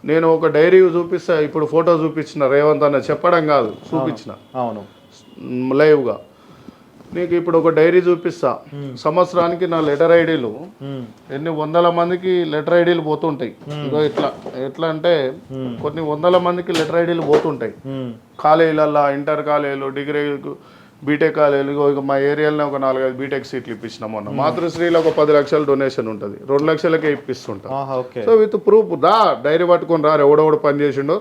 నేను ఒక డైరీ చూపిస్తా, ఇప్పుడు ఫోటో చూపించిన రేవంత్ అన్న చెప్పడం కాదు, చూపించిన లైవ్గా. నీకు ఇప్పుడు ఒక డైరీ చూపిస్తా, సంవత్సరానికి నా లెటర్ ఐడీలు ఎన్ని 100 మందికి లెటర్ ఐడీలు పోతుంటాయి. ఎట్లా అంటే కొన్ని 100 మందికి లెటర్ ఐడీలు పోతుంటాయి కాలేజీలల్లో, ఇంటర్ కాలేజీలు, డిగ్రీ బీటెక్ కాలేజీలు. ఇక మా ఏరియాలోనే ఒక 4-5 బీటెక్ సీట్లు ఇప్పించినాం మొన్న. మాతృశ్రీలో ఒక 10 లక్షల డొనేషన్ ఉంటుంది, 2 లక్షలకే ఇప్పిస్తుంటాం. సో విత్ ప్రూఫ్ రా, డైరీ పట్టుకొని రా, ఎవడెవడు పని చేసిండో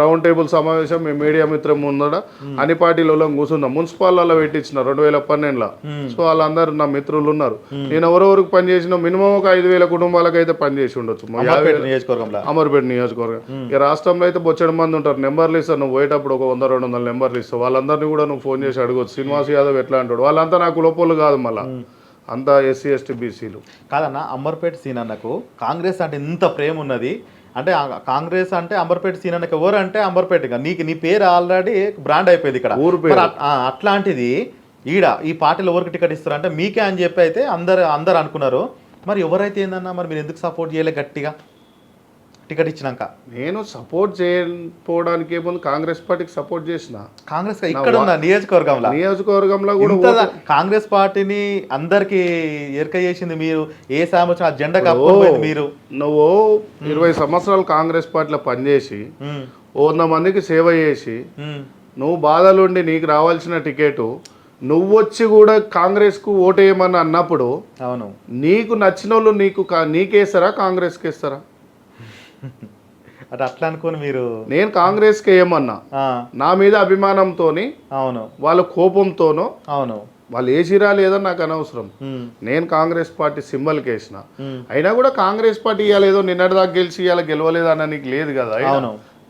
రౌండ్ టేబుల్ సమావేశం మేము మీడియా మిత్రం ముందర అన్ని పార్టీలలో కూర్చున్నాం. మున్సిపాల్లో పెట్టించిన 2012లో. సో వాళ్ళందరూ నా మిత్రులు ఉన్నారు. నేను ఎవరెవరికి పనిచేసిన మినిమం ఒక 5,000 కుటుంబాలకు అయితే పనిచేసి ఉండొచ్చు అమర్పేట నియోజకవర్గం. ఇక రాష్ట్రంలో అయితే బొచ్చడి మంది ఉంటారు. నెంబర్లు ఇస్తాను, నువ్వు పోయేటప్పుడు ఒక 100-200 నెంబర్లు ఇస్తావు. వాళ్ళందరినీ కూడా నువ్వు ఫోన్ చేసి అడగొచ్చు. శ్రీనివాస్ యాదవ్ ఎట్లా అంటాడు. వాళ్ళంతా నాకు లోపలు కాదు, మళ్ళీ అంతా SC ST BCలు కాదన్న. అంబర్పేట సీనన్నకు కాంగ్రెస్ అంటే ఇంత ప్రేమ ఉన్నది అంటే, కాంగ్రెస్ అంటే అంబర్పేట సీనన్నకు ఎవరు అంటే అంబర్పేట, నీ పేరు ఆల్రెడీ బ్రాండ్ అయిపోయింది ఇక్కడ ఊరు పేరు. అట్లాంటిది ఈ పార్టీలో ఎవరికి టికెట్ ఇస్తారు అంటే మీకే అని చెప్పి అయితే అందరు అనుకున్నారు. మరి ఎవరైతే ఏందన్నా, మరి మీరు ఎందుకు సపోర్ట్ చేయలే గట్టిగా టికెట్ ఇచ్చినాక? నేను సపోర్ట్ చేయకపోవడానికి ఏముంది, కాంగ్రెస్ పార్టీకి సపోర్ట్ చేసిన. కాంగ్రెస్ ఇక్కడ ఉన్న నియోజకవర్గంలో కూడా కాంగ్రెస్ పార్టీని అందరికి ఎరక చేసింది మీరు. ఏ సంవత్సరం ఆ జెండా కప్పుకోలేదు మీరు. నువ్వు 20 సంవత్సరాలు కాంగ్రెస్ పార్టీలో పనిచేసి 100 మందికి సేవ చేసి నువ్వు బాధలుండి నీకు రావాల్సిన టికెట్ నువ్వు వచ్చి కూడా కాంగ్రెస్కు ఓటేయమని అన్నప్పుడు అవును, నీకు నచ్చిన వాళ్ళు నీకేస్తారా కాంగ్రెస్కి వేస్తారా? అట్లా అనుకోని మీరు. నేను కాంగ్రెస్కి వేయమన్నా నా మీద అభిమానంతోని, అవును, వాళ్ళ కోపంతోనో, అవును, వాళ్ళు వేసిరా లేదా నాకు అనవసరం. నేను కాంగ్రెస్ పార్టీ సింబల్కి వేసిన. అయినా కూడా కాంగ్రెస్ పార్టీ ఇవాళ ఏదో నిన్నటిదాకా గెలిచి ఇవాళ గెలవలేదన్న నీకు లేదు కదా.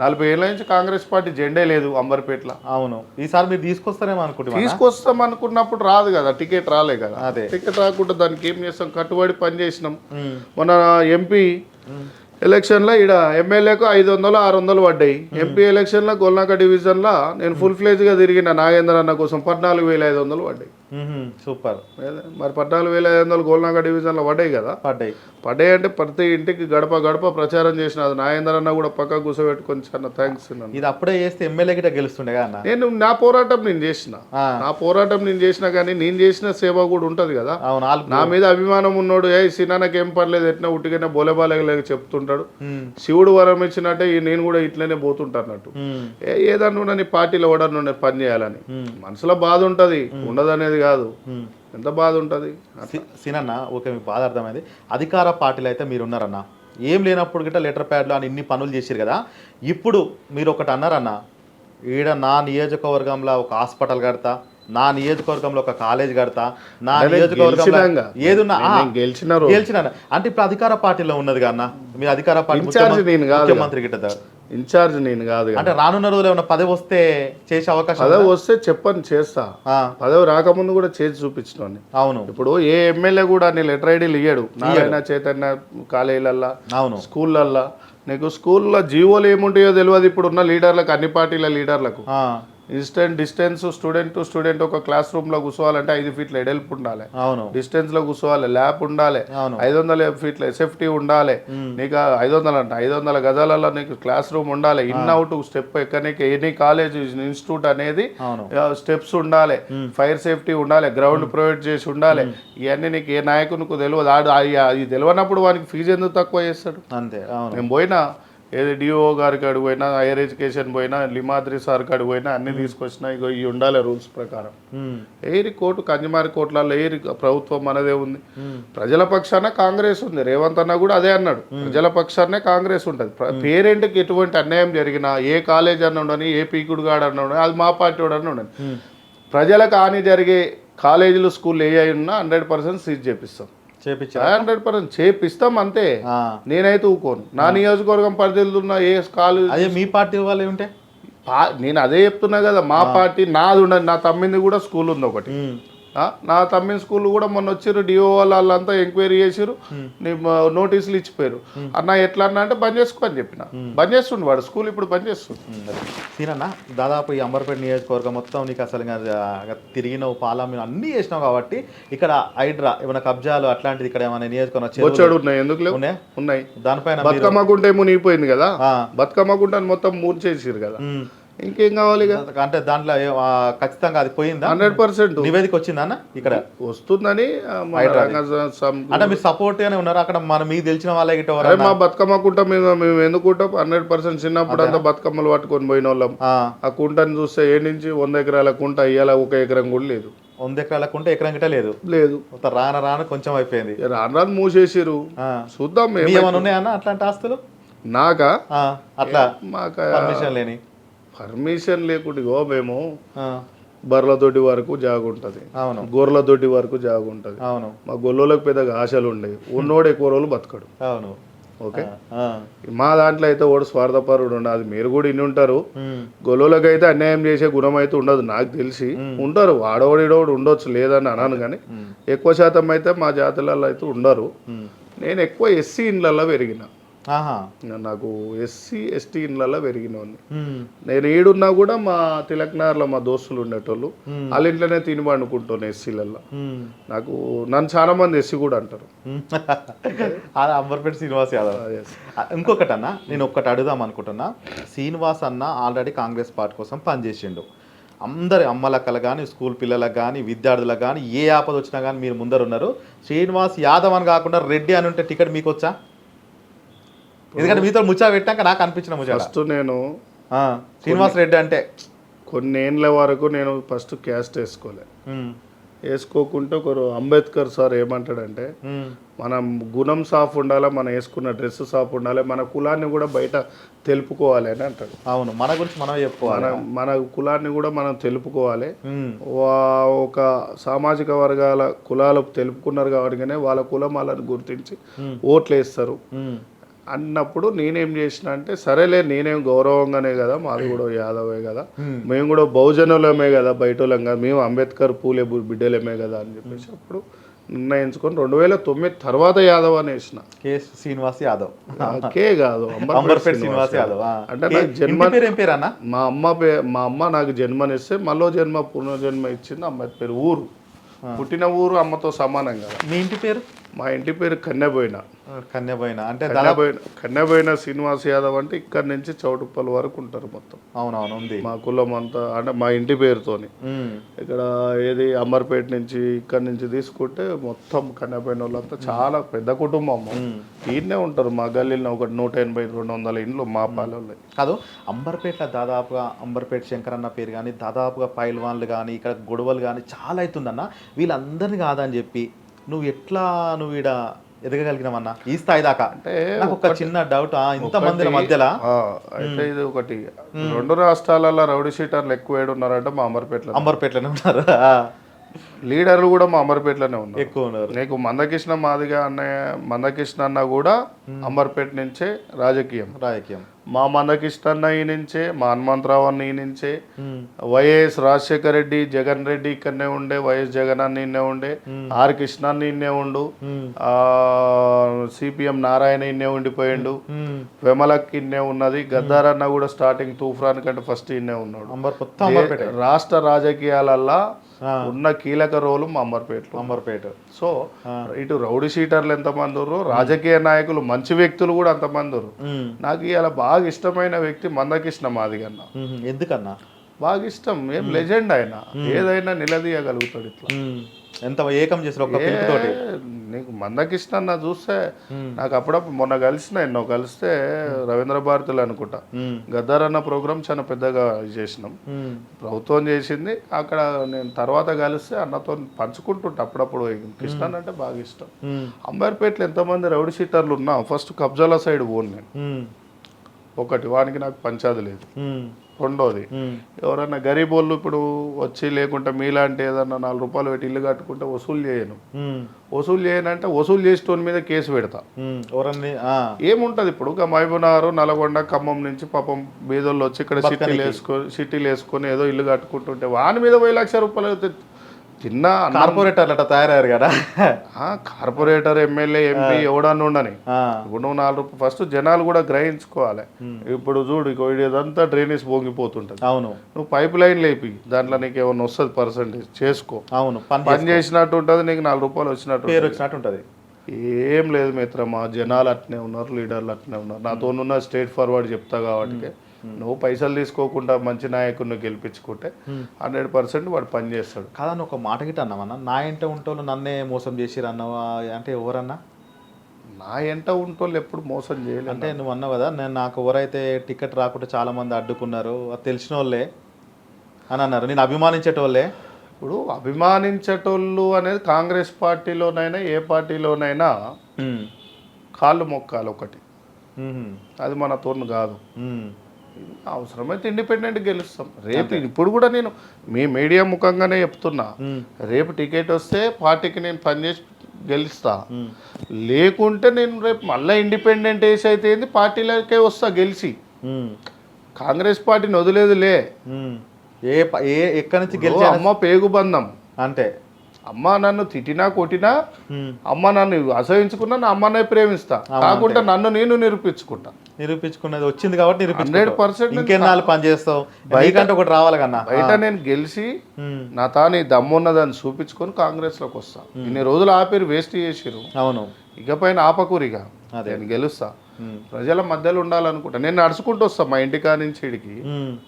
40 ఏళ్ళ నుంచి కాంగ్రెస్ పార్టీ జెండే లేదు అంబర్పేటలో. అవును, ఈసారి మీరు తీసుకొస్తారేమో అనుకుంటున్నా. తీసుకొస్తాం అనుకున్నప్పుడు రాదు కదా, టికెట్ రాలే కదా. టికెట్ రాకుండా దానికి ఏం చేస్తాం, కట్టుబడి పని చేసినాం. మన MP ఎలక్షన్లో ఇక్కడ ఎమ్మెల్యేకు 500-600 పడ్డాయి. MP ఎలక్షన్లో గోల్నాక డివిజన్లో నేను ఫుల్ ఫ్లెజ్గా తిరిగిన నాగేంద్ర అన్న కోసం 14,500 పడ్డాయి. సూపర్. మరి 14,500 గోల్నాక డివిజన్లో పడ్డాయి కదా. పడ్డాయి అంటే ప్రతి ఇంటికి గడప గడప ప్రచారం చేసిన. అది నాగేంద్ర అన్న కూడా పక్క కూర్చోబెట్టుకొని చాలా థ్యాంక్స్. ఇది అప్పుడే చేస్తే ఎమ్మెల్యే గిట్ట గెలుస్తుండే కదా. నేను నా పోరాటం నేను చేసిన కానీ నేను చేసిన సేవ కూడా ఉంటది కదా. నా మీద అభిమానం ఉన్నోడు సినానికి ఏం పర్లేదు ఎట్లా ఉట్టిగానే బోలేబాలేక చెప్తుంటాడు. శివుడు వరం ఇచ్చినట్టే నేను కూడా ఇట్లనే పోతుంటానట్టు. ఏదన్నా నీ పార్టీలో ఓడను పని చేయాలని మనసులో బాధ ఉంటది, ఉండదనేది కాదు. ఎంత బాధ ఉంటుంది సీనన్న. ఓకే, మీకు బాధ అర్థమైంది. అధికార పార్టీలో అయితే మీరు ఉన్నారన్న, ఏం లేనప్పుడు గిట్ట లెటర్ ప్యాడ్లో అని ఇన్ని పనులు చేశారు కదా. ఇప్పుడు మీరు ఒకటి అన్నారన్న, ఈడ నా నియోజకవర్గంలో ఒక హాస్పిటల్ కడతా, నా నియోజకవర్గంలో ఒక కాలేజ్ కడతా, నా నియోజకవర్గంలో ఏదున్నా గెలిచిన అంటే ఇప్పుడు అధికార పార్టీలో ఉన్నది కదా. మీరు అధికార పార్టీ ముఖ్యమంత్రి గిట్ట ఇన్ఛార్జ్ నేను కాదు. అంటే రానున్న రోజులు ఏమైనా పదవి వస్తే చేసే అవకాశం? పదవి వస్తే చెప్పని చేస్తా. పదవి రాకముందు కూడా చేసి చూపించిన. అవును, ఇప్పుడు ఏ ఎమ్మెల్యే కూడా నీ లెటర్ ఐడీలు ఇయ్యాడు. నారాయణ చైతన్య కాలేజీలల్లా, అవును, స్కూళ్ళల్లా. నీకు స్కూల్లో జీవోలు ఏముంటాయో తెలియదు ఇప్పుడు ఉన్న లీడర్లకు, అన్ని పార్టీల లీడర్లకు. డిస్టెన్స్ స్టూడెంట్ టు స్టూడెంట్ ఒక క్లాస్ రూమ్ లో కూర్చోవాలంటే 5 ఫీట్ల ఎడల్పు ఉండాలి, డిస్టెన్స్ లో కూర్చోవాలి, ల్యాబ్ ఉండాలి, 500 ఫీట్ల SFT ఉండాలి. నీకు 500 గజాలలో నీకు క్లాస్ రూమ్ ఉండాలి. ఇన్ అవుట్ స్టెప్ ఎక్కడానికి ఎనీ కాలేజ్ ఇన్స్టిట్యూట్ అనేది స్టెప్స్ ఉండాలి, ఫైర్ సేఫ్టీ ఉండాలి, గ్రౌండ్ ప్రొవైడ్ చేసి ఉండాలి. ఇవన్నీ నీకు ఏ నాయకునికి తెలియదు. అది తెలియనప్పుడు వానికి ఫీజు ఎందుకు తక్కువ చేస్తాడు? అంతే. నేను పోయినా ఏది DO గారికి అడుగు పోయినా, హైయర్ ఎడ్యుకేషన్ పోయినా, లిమాద్రి సార్కి అడుగు పోయినా అన్ని తీసుకొచ్చినా ఇగో ఇవి ఉండాలి రూల్స్ ప్రకారం. ఏరి కోర్టు కంజమారి కోర్టులలో ఏరి ప్రభుత్వం అనేదే ఉంది. ప్రజల పక్షాన కాంగ్రెస్ ఉంది. రేవంత్ అన్న కూడా అదే అన్నాడు, ప్రజల పక్షాన్నే కాంగ్రెస్ ఉంటుంది. పేరెంట్కి ఎటువంటి అన్యాయం జరిగినా, ఏ కాలేజ్ అన్న ఉండని, ఏ పీకుడు గాడు అన్న ఉండని, అది మా పార్టీ వాడు అన్న ఉండని, ప్రజలకు హాని జరిగే కాలేజీలు స్కూళ్ళు ఏ ఉన్నా 100% సీజ్ చేపిస్తాం. 100% చేపిస్తాం అంతే. నేనైతే ఊకోను. నా నియోజకవర్గం పరిధిలో ఉన్న ఏ కాలేజ్, అదే మీ పార్టీ వాళ్ళు ఉంటే నేను అదే చెప్తున్నా కదా. మా పార్టీ నాది ఉండదు. నా తమ్మింది కూడా స్కూల్ ఉంది ఒకటి. నా తమ్మిన స్కూల్ కూడా మొన్న వచ్చారు, DO వాళ్ళంతా ఎంక్వైరీ చేసారు, నోటీసులు ఇచ్చిపోయారు. అన్న ఎట్లా అన్నా అంటే బంద్ చేసుకో అని చెప్పిన. బంద్ చేస్తుండే వాడు స్కూల్, ఇప్పుడు బంద్ చేస్తుంది. సీనన్న, దాదాపు ఈ అంబర్పేట నియోజకవర్గం మొత్తం నీకు అసలు తిరిగినావు, పాలమ్మ అన్నీ చేసినావు కాబట్టి ఇక్కడ హైడ్రా ఏమైనా కబ్జాలు అట్లాంటిది ఇక్కడ ఏమైనా నియోజకవర్గం వచ్చాడు ఉన్నాయి? ఎందుకు లేవు? ఉన్నాయి. దానిపైన బతుకమ్మ గుంట ఏమో నీపోయింది కదా, బతుకమ్మ గుంటని మొత్తం మూర్చేసారు కదా. ఇంకేం కావాలి అంటే దాంట్లో ఖచ్చితంగా అది పోయిందా? 100% నివేదిక వచ్చిందా ఇక్కడ వస్తుందని. అంటే మీరు సపోర్ట్ గానే ఉన్నారు అక్కడ? మీకు తెలిసిన వాళ్ళే మా బతుకమ్మ కుంట మేము ఎందుకుంటాం 100%. చిన్నప్పుడు అంతా బతుకమ్మలు పట్టుకొని పోయిన వాళ్ళం. ఆ కుంటని చూస్తే ఏ నుంచి 100 ఎకరాల కుంట ఇయ్యాల 1 ఎకరం కూడా లేదు. 100 ఎకరాల కుంట ఎకరం గిట్ట లేదు. రాను కొంచెం అయిపోయింది. రాను మూసేసిరు. చూద్దాం ఏమైనా ఉన్నాయన్న అట్లాంటి ఆస్తులు. నాకా అట్లా మాకు పర్మిషన్ లేని పర్మిషన్ లేకుండా ఇగో మేము ఆ, బర్రెల దొడ్డి వరకు జాగు ఉంటుంది, అవును గొర్రెల దొడ్డి వరకు జాగు ఉంటుంది. అవును మా గొల్లోళ్ళకి పెద్దగా ఆశలు ఉండేవి, ఉన్నోడు ఎక్కువ రోజులు బతకడు. అవును ఓకే, ఆ, మా దాంట్లో అయితే ఓడు స్వార్థపరుడు ఉండదు. అది మీరు కూడా ఇన్ని ఉంటారు. ఉమ్, గొల్లోళ్ళకి అయితే అన్యాయం చేసే గుణం అయితే ఉండదు నాకు తెలిసి. ఉంటారు వాడోడిడోడు ఉండొచ్చు, లేదని అన్నాను, కానీ ఎక్కువ శాతం అయితే మా జాతులలో అయితే ఉండరు. ఉమ్. నేను ఎక్కువ ఎస్సీ ఇండ్లలో పెరిగిన, ఆహా నాకు ఎస్సీ ఎస్టీ ఇండ్లలో పెరిగినోని. ఉమ్, నేను ఈడున్నా కూడా మా తిలక్నగర్లో మా దోస్తులు ఉండేటోళ్ళు, వాళ్ళ ఇంట్లోనే తిని పండుకుంటాను ఎస్సీలలో. ఉమ్, నాకు నన్ను చాలా మంది ఎస్సీ కూడా అంటారు. ఉమ్. అది అంబర్పేట శ్రీనివాస్ యాదవ్. Yes. ఇంకొకటి అన్న, నేను ఒక్కటి అడుగుదాం అనుకుంటున్నా. శ్రీనివాస్ అన్న ఆల్రెడీ కాంగ్రెస్ పార్టీ కోసం పనిచేసిండు. అందరి అమ్మలక్కలు కానీ, స్కూల్ పిల్లలకు కానీ, విద్యార్థులకు కానీ ఏ ఆపద వచ్చినా కానీ మీరు ముందరున్నారు. శ్రీనివాస్ యాదవ్ అని కాకుండా రెడ్డి అని ఉంటే టికెట్ మీకు వచ్చా? ఎందుకంటే మీతో ముచ్చా పెట్టాక నాకు అనిపించిన ముచ్చట ఫస్ట్ నేను శ్రీనివాస్ రెడ్డి అంటే కొన్ని ఏండ్ల వరకు నేను ఫస్ట్ క్యాస్ట్ వేసుకోలే. ఉమ్, వేసుకోకుంటే ఒకరు అంబేద్కర్ సార్ ఏమంటాడంటే, ఉమ్, మనం గుణం సాఫ్ ఉండాలి, మనం వేసుకున్న డ్రెస్ సాఫ్ ఉండాలి, మన కులాన్ని కూడా బయట తెలుపుకోవాలి అని అంటాడు. అవును, మన గురించి మనం చెప్పుకోవాలి. మన కులాన్ని కూడా మనం తెలుపుకోవాలి. ఉమ్, ఒక సామాజిక వర్గాల కులాలు తెలుపుకున్నారు కాబట్టినే వాళ్ళ కులం వాళ్ళని గుర్తించి ఓట్లు వేస్తారు ఉమ్, అన్నప్పుడు నేనేం చేసిన అంటే, సరేలే నేనేం గౌరవంగానే కదా, మాది కూడా యాదవే కదా, మేము కూడా బహుజనులమే కదా, బయటోళ్ళం కదా, మేము అంబేద్కర్ పూలే బిడ్డలమే కదా అని చెప్పేసి అప్పుడు నిర్ణయించుకొని 2009 తర్వాత యాదవ్ అని వేసిన. కె శ్రీనివాస్ యాదవ్. కే కాదు, అంబర్పేట శ్రీనివాస్ యాదవ్. అంటే నాకు జన్మ పేరు ఏం పేరు అన్న? మా అమ్మ నాకు జన్మనిస్తే మళ్ళీ పునర్జన్మ ఇచ్చింది. అమ్మాయి పేరు ఊరు, పుట్టిన ఊరు అమ్మతో సమానం కదా. మీ ఇంటి పేరు? మా ఇంటి పేరు కన్యబోయిన. కన్యబోయిన అంటే కన్యబోయిన శ్రీనివాస్ యాదవ్ అంటే ఇక్కడ నుంచి చౌటుప్పల్ వరకు ఉంటారు మొత్తం. అవునవును ఉంది. మా కులం అంతా అంటే మా ఇంటి పేరుతోని. ఇక్కడ ఏది అంబర్పేట నుంచి ఇక్కడ నుంచి తీసుకుంటే మొత్తం కన్యబోయిన వాళ్ళంతా చాలా పెద్ద కుటుంబం. ఈయనే ఉంటారు మా గల్లీలో ఒక 180-200 ఇండ్లు మా పాలెల్లో. కాదు, అంబర్పేటలో దాదాపుగా అంబర్పేట శంకర్ అన్న పేరు కానీ, దాదాపుగా పైల్వాన్లు కానీ, ఇక్కడ గొడవలు కానీ చాలా అవుతుందన్న. వీళ్ళందరినీ కాదని చెప్పి నువ్వు ఈడ ఎదగగలిగినామన్నా ఈ స్థాయి దాకా? అంటే నాకు ఒక చిన్న డౌట్, ఇంతమంది మధ్యలో అయితే ఇది ఒకటి, 2 రాష్ట్రాలలో రౌడీ షీటర్లు ఎక్కువ ఏడున్నారంటే మా అంబర్పేటలోనే ఉన్నారు. లీడర్లు కూడా మా అంబర్పేటలోనే ఉన్నారు, ఎక్కువ ఉన్నారు. నీకు మందకృష్ణ మాదిగా మందకృష్ణ అన్న కూడా అంబర్పేట నుంచే రాజకీయం. మా మందకృష్ణ అన్న ఈ నుంచే, మా హనుమంతరావు అన్న ఈ నుంచే, వైఎస్ రాజశేఖర రెడ్డి, జగన్ రెడ్డి ఇక్కడనే ఉండే, వైఎస్ జగన్ అన్న ఇన్నే ఉండే, ఆర్ కృష్ణ అన్న ఇన్నే ఉండు, సిపిఎం నారాయణ ఇన్నే ఉండిపోయిండు, వెమలక్ ఇన్నే ఉన్నది, గద్దార్ అన్న కూడా స్టార్టింగ్ తూఫాన్ కంటే ఫస్ట్ ఇన్నే ఉన్నాడు. రాష్ట్ర రాజకీయాలల్లో ఉన్న కీలక రోలు మా అంబర్పేట. సో ఇటు రౌడీ షీటర్లు ఎంతమంది ఉన్నారు, రాజకీయ నాయకులు మంచి వ్యక్తులు కూడా అంతమంది ఉన్నారు. నాకు ఇలా బాగా ఇష్టమైన వ్యక్తి మందకృష్ణ మాదిగన్న. ఎందుకన్నా బాగా ఇష్టం, ఏం లెజెండ్ ఆయన, ఏదైనా నిలదీయగలుగుతాడు. ఇట్లా ఎంత ఏకం చేసిన నీకు మందకృష్ణ అన్న చూస్తే నాకు అప్పుడప్పుడు మొన్న కలిస్తే రవీంద్ర భారతులు అనుకుంటా, గద్దర్ అన్న ప్రోగ్రామ్ చాలా పెద్దగా చేసినాం, ప్రభుత్వం చేసింది. అక్కడ నేను తర్వాత కలిస్తే అన్నతో పంచుకుంటుంటా అప్పుడప్పుడు. కృష్ణ అంటే బాగా ఇష్టం. అంబర్పేటలో ఎంతమంది రౌడీ షీటర్లు ఉన్నా ఫస్ట్ కబ్జాల సైడ్ పోను నేను. ఒకటి, వానికి నాకు పంచాది లేదు. రెండోది, ఎవరన్నా గరీబ్ వాళ్ళు ఇప్పుడు వచ్చి లేకుంటే మీలాంటి ఏదన్నా 4 రూపాయలు పెట్టి ఇల్లు కట్టుకుంటే వసూలు చేయను. వసూలు చేయనంటే వసూలు చేసేటోని మీద కేసు పెడతా. ఏముంటది ఇప్పుడు మహబూబ్నగర్, నల్గొండ, ఖమ్మం నుంచి పాపం బీదోళ్ళు వచ్చి ఇక్కడ సిటీలు వేసుకొని ఏదో ఇల్లు కట్టుకుంటుంటే వాని మీద 10 లక్షల రూపాయలు చిన్న కార్పొరేటర్ అట్లా తయారయ్యారు కదా. కార్పొరేటర్, ఎమ్మెల్యే, ఎంపీ ఎవడన్నా ఉండని. ఇప్పుడు నువ్వు 4 రూపాయలు ఫస్ట్ జనాలు కూడా గ్రహించుకోవాలి. ఇప్పుడు చూడు ఇదంతా డ్రైనేజ్ పొంగిపోతుంటది. అవును, నువ్వు పైప్ లైన్ లేపి దాంట్లో నీకు ఏమన్నా వస్తుంది పర్సెంటేజ్ చేసుకో. అవును, పని చేసినట్టు ఉంటుంది, నీకు 4 రూపాయలు వచ్చినట్టు ఉంటుంది. ఏం లేదు మిత్రమా, జనాలు అట్నే ఉన్నారు, లీడర్లు అట్నే ఉన్నారు. నాతో ఉన్న స్ట్రైట్ ఫార్వర్డ్ చెప్తా కాబట్టి, నువ్వు పైసలు తీసుకోకుండా మంచి నాయకుడిని గెలిపించుకుంటే 100% వాడు పని చేస్తాడు. కాదని ఒక మాట గిట్ట అన్నామన్నా, నా ఇంట ఉంటోళ్ళు నన్నే మోసం చేసిరు అన్నావా అంటే ఎవరన్నా? నా ఎంట ఉంటోళ్ళు ఎప్పుడు మోసం చేయలేదు. అంటే నువ్వు అన్నావు కదా, నాకు ఎవరైతే టికెట్ రాకుండా చాలా మంది అడ్డుకున్నారు, అది తెలిసిన వాళ్ళే అని అన్నారు, నేను అభిమానించేటోళ్ళే. ఇప్పుడు అభిమానించేటోళ్ళు అనేది కాంగ్రెస్ పార్టీలోనైనా ఏ పార్టీలోనైనా కాళ్ళు మొక్కాలి. ఒకటి అది మనతో కాదు. అవసరమైతే ఇండిపెండెంట్ గెలుస్తాం. రేపు ఇప్పుడు కూడా నేను మీ మీడియా ముఖంగానే చెప్తున్నా, రేపు టికెట్ వస్తే పార్టీకి నేను పనిచేసి గెలుస్తా, లేకుంటే నేను రేపు మళ్ళీ ఇండిపెండెంట్ వేసి అయితే ఏంది పార్టీలకే వస్తా గెలిచి. కాంగ్రెస్ పార్టీని వదిలేదులే. ఎక్కడి నుంచి గెలిచి అమ్మ పేగు బంధం అంటే అమ్మ నన్ను తిట్టినా కొట్టినా, అమ్మ నన్ను అసహించుకున్నా నా అమ్మనే ప్రేమిస్తా, కాకుండా నన్ను నేను నిరూపించుకున్నది వచ్చింది కాబట్టి 100% ఇంకెన్నాళ్ళు పని చేస్తావు, బయట ఒకటి రావాలి కన్నా. బయట నేను గెలిచి నా తాను దమ్మున్నదని చూపించుకొని కాంగ్రెస్ లోకి వస్తా. ఇన్ని రోజులు ఆపేరు, వేస్ట్ చేసిరు. అవును, ఇకపైన ఆపకూరిగా నేను గెలుస్తా. ప్రజల మధ్యలో ఉండాలనుకుంటా. నేను నడుచుకుంటూ వస్తా, మా ఇంటి కాడి నుంచి ఇడికి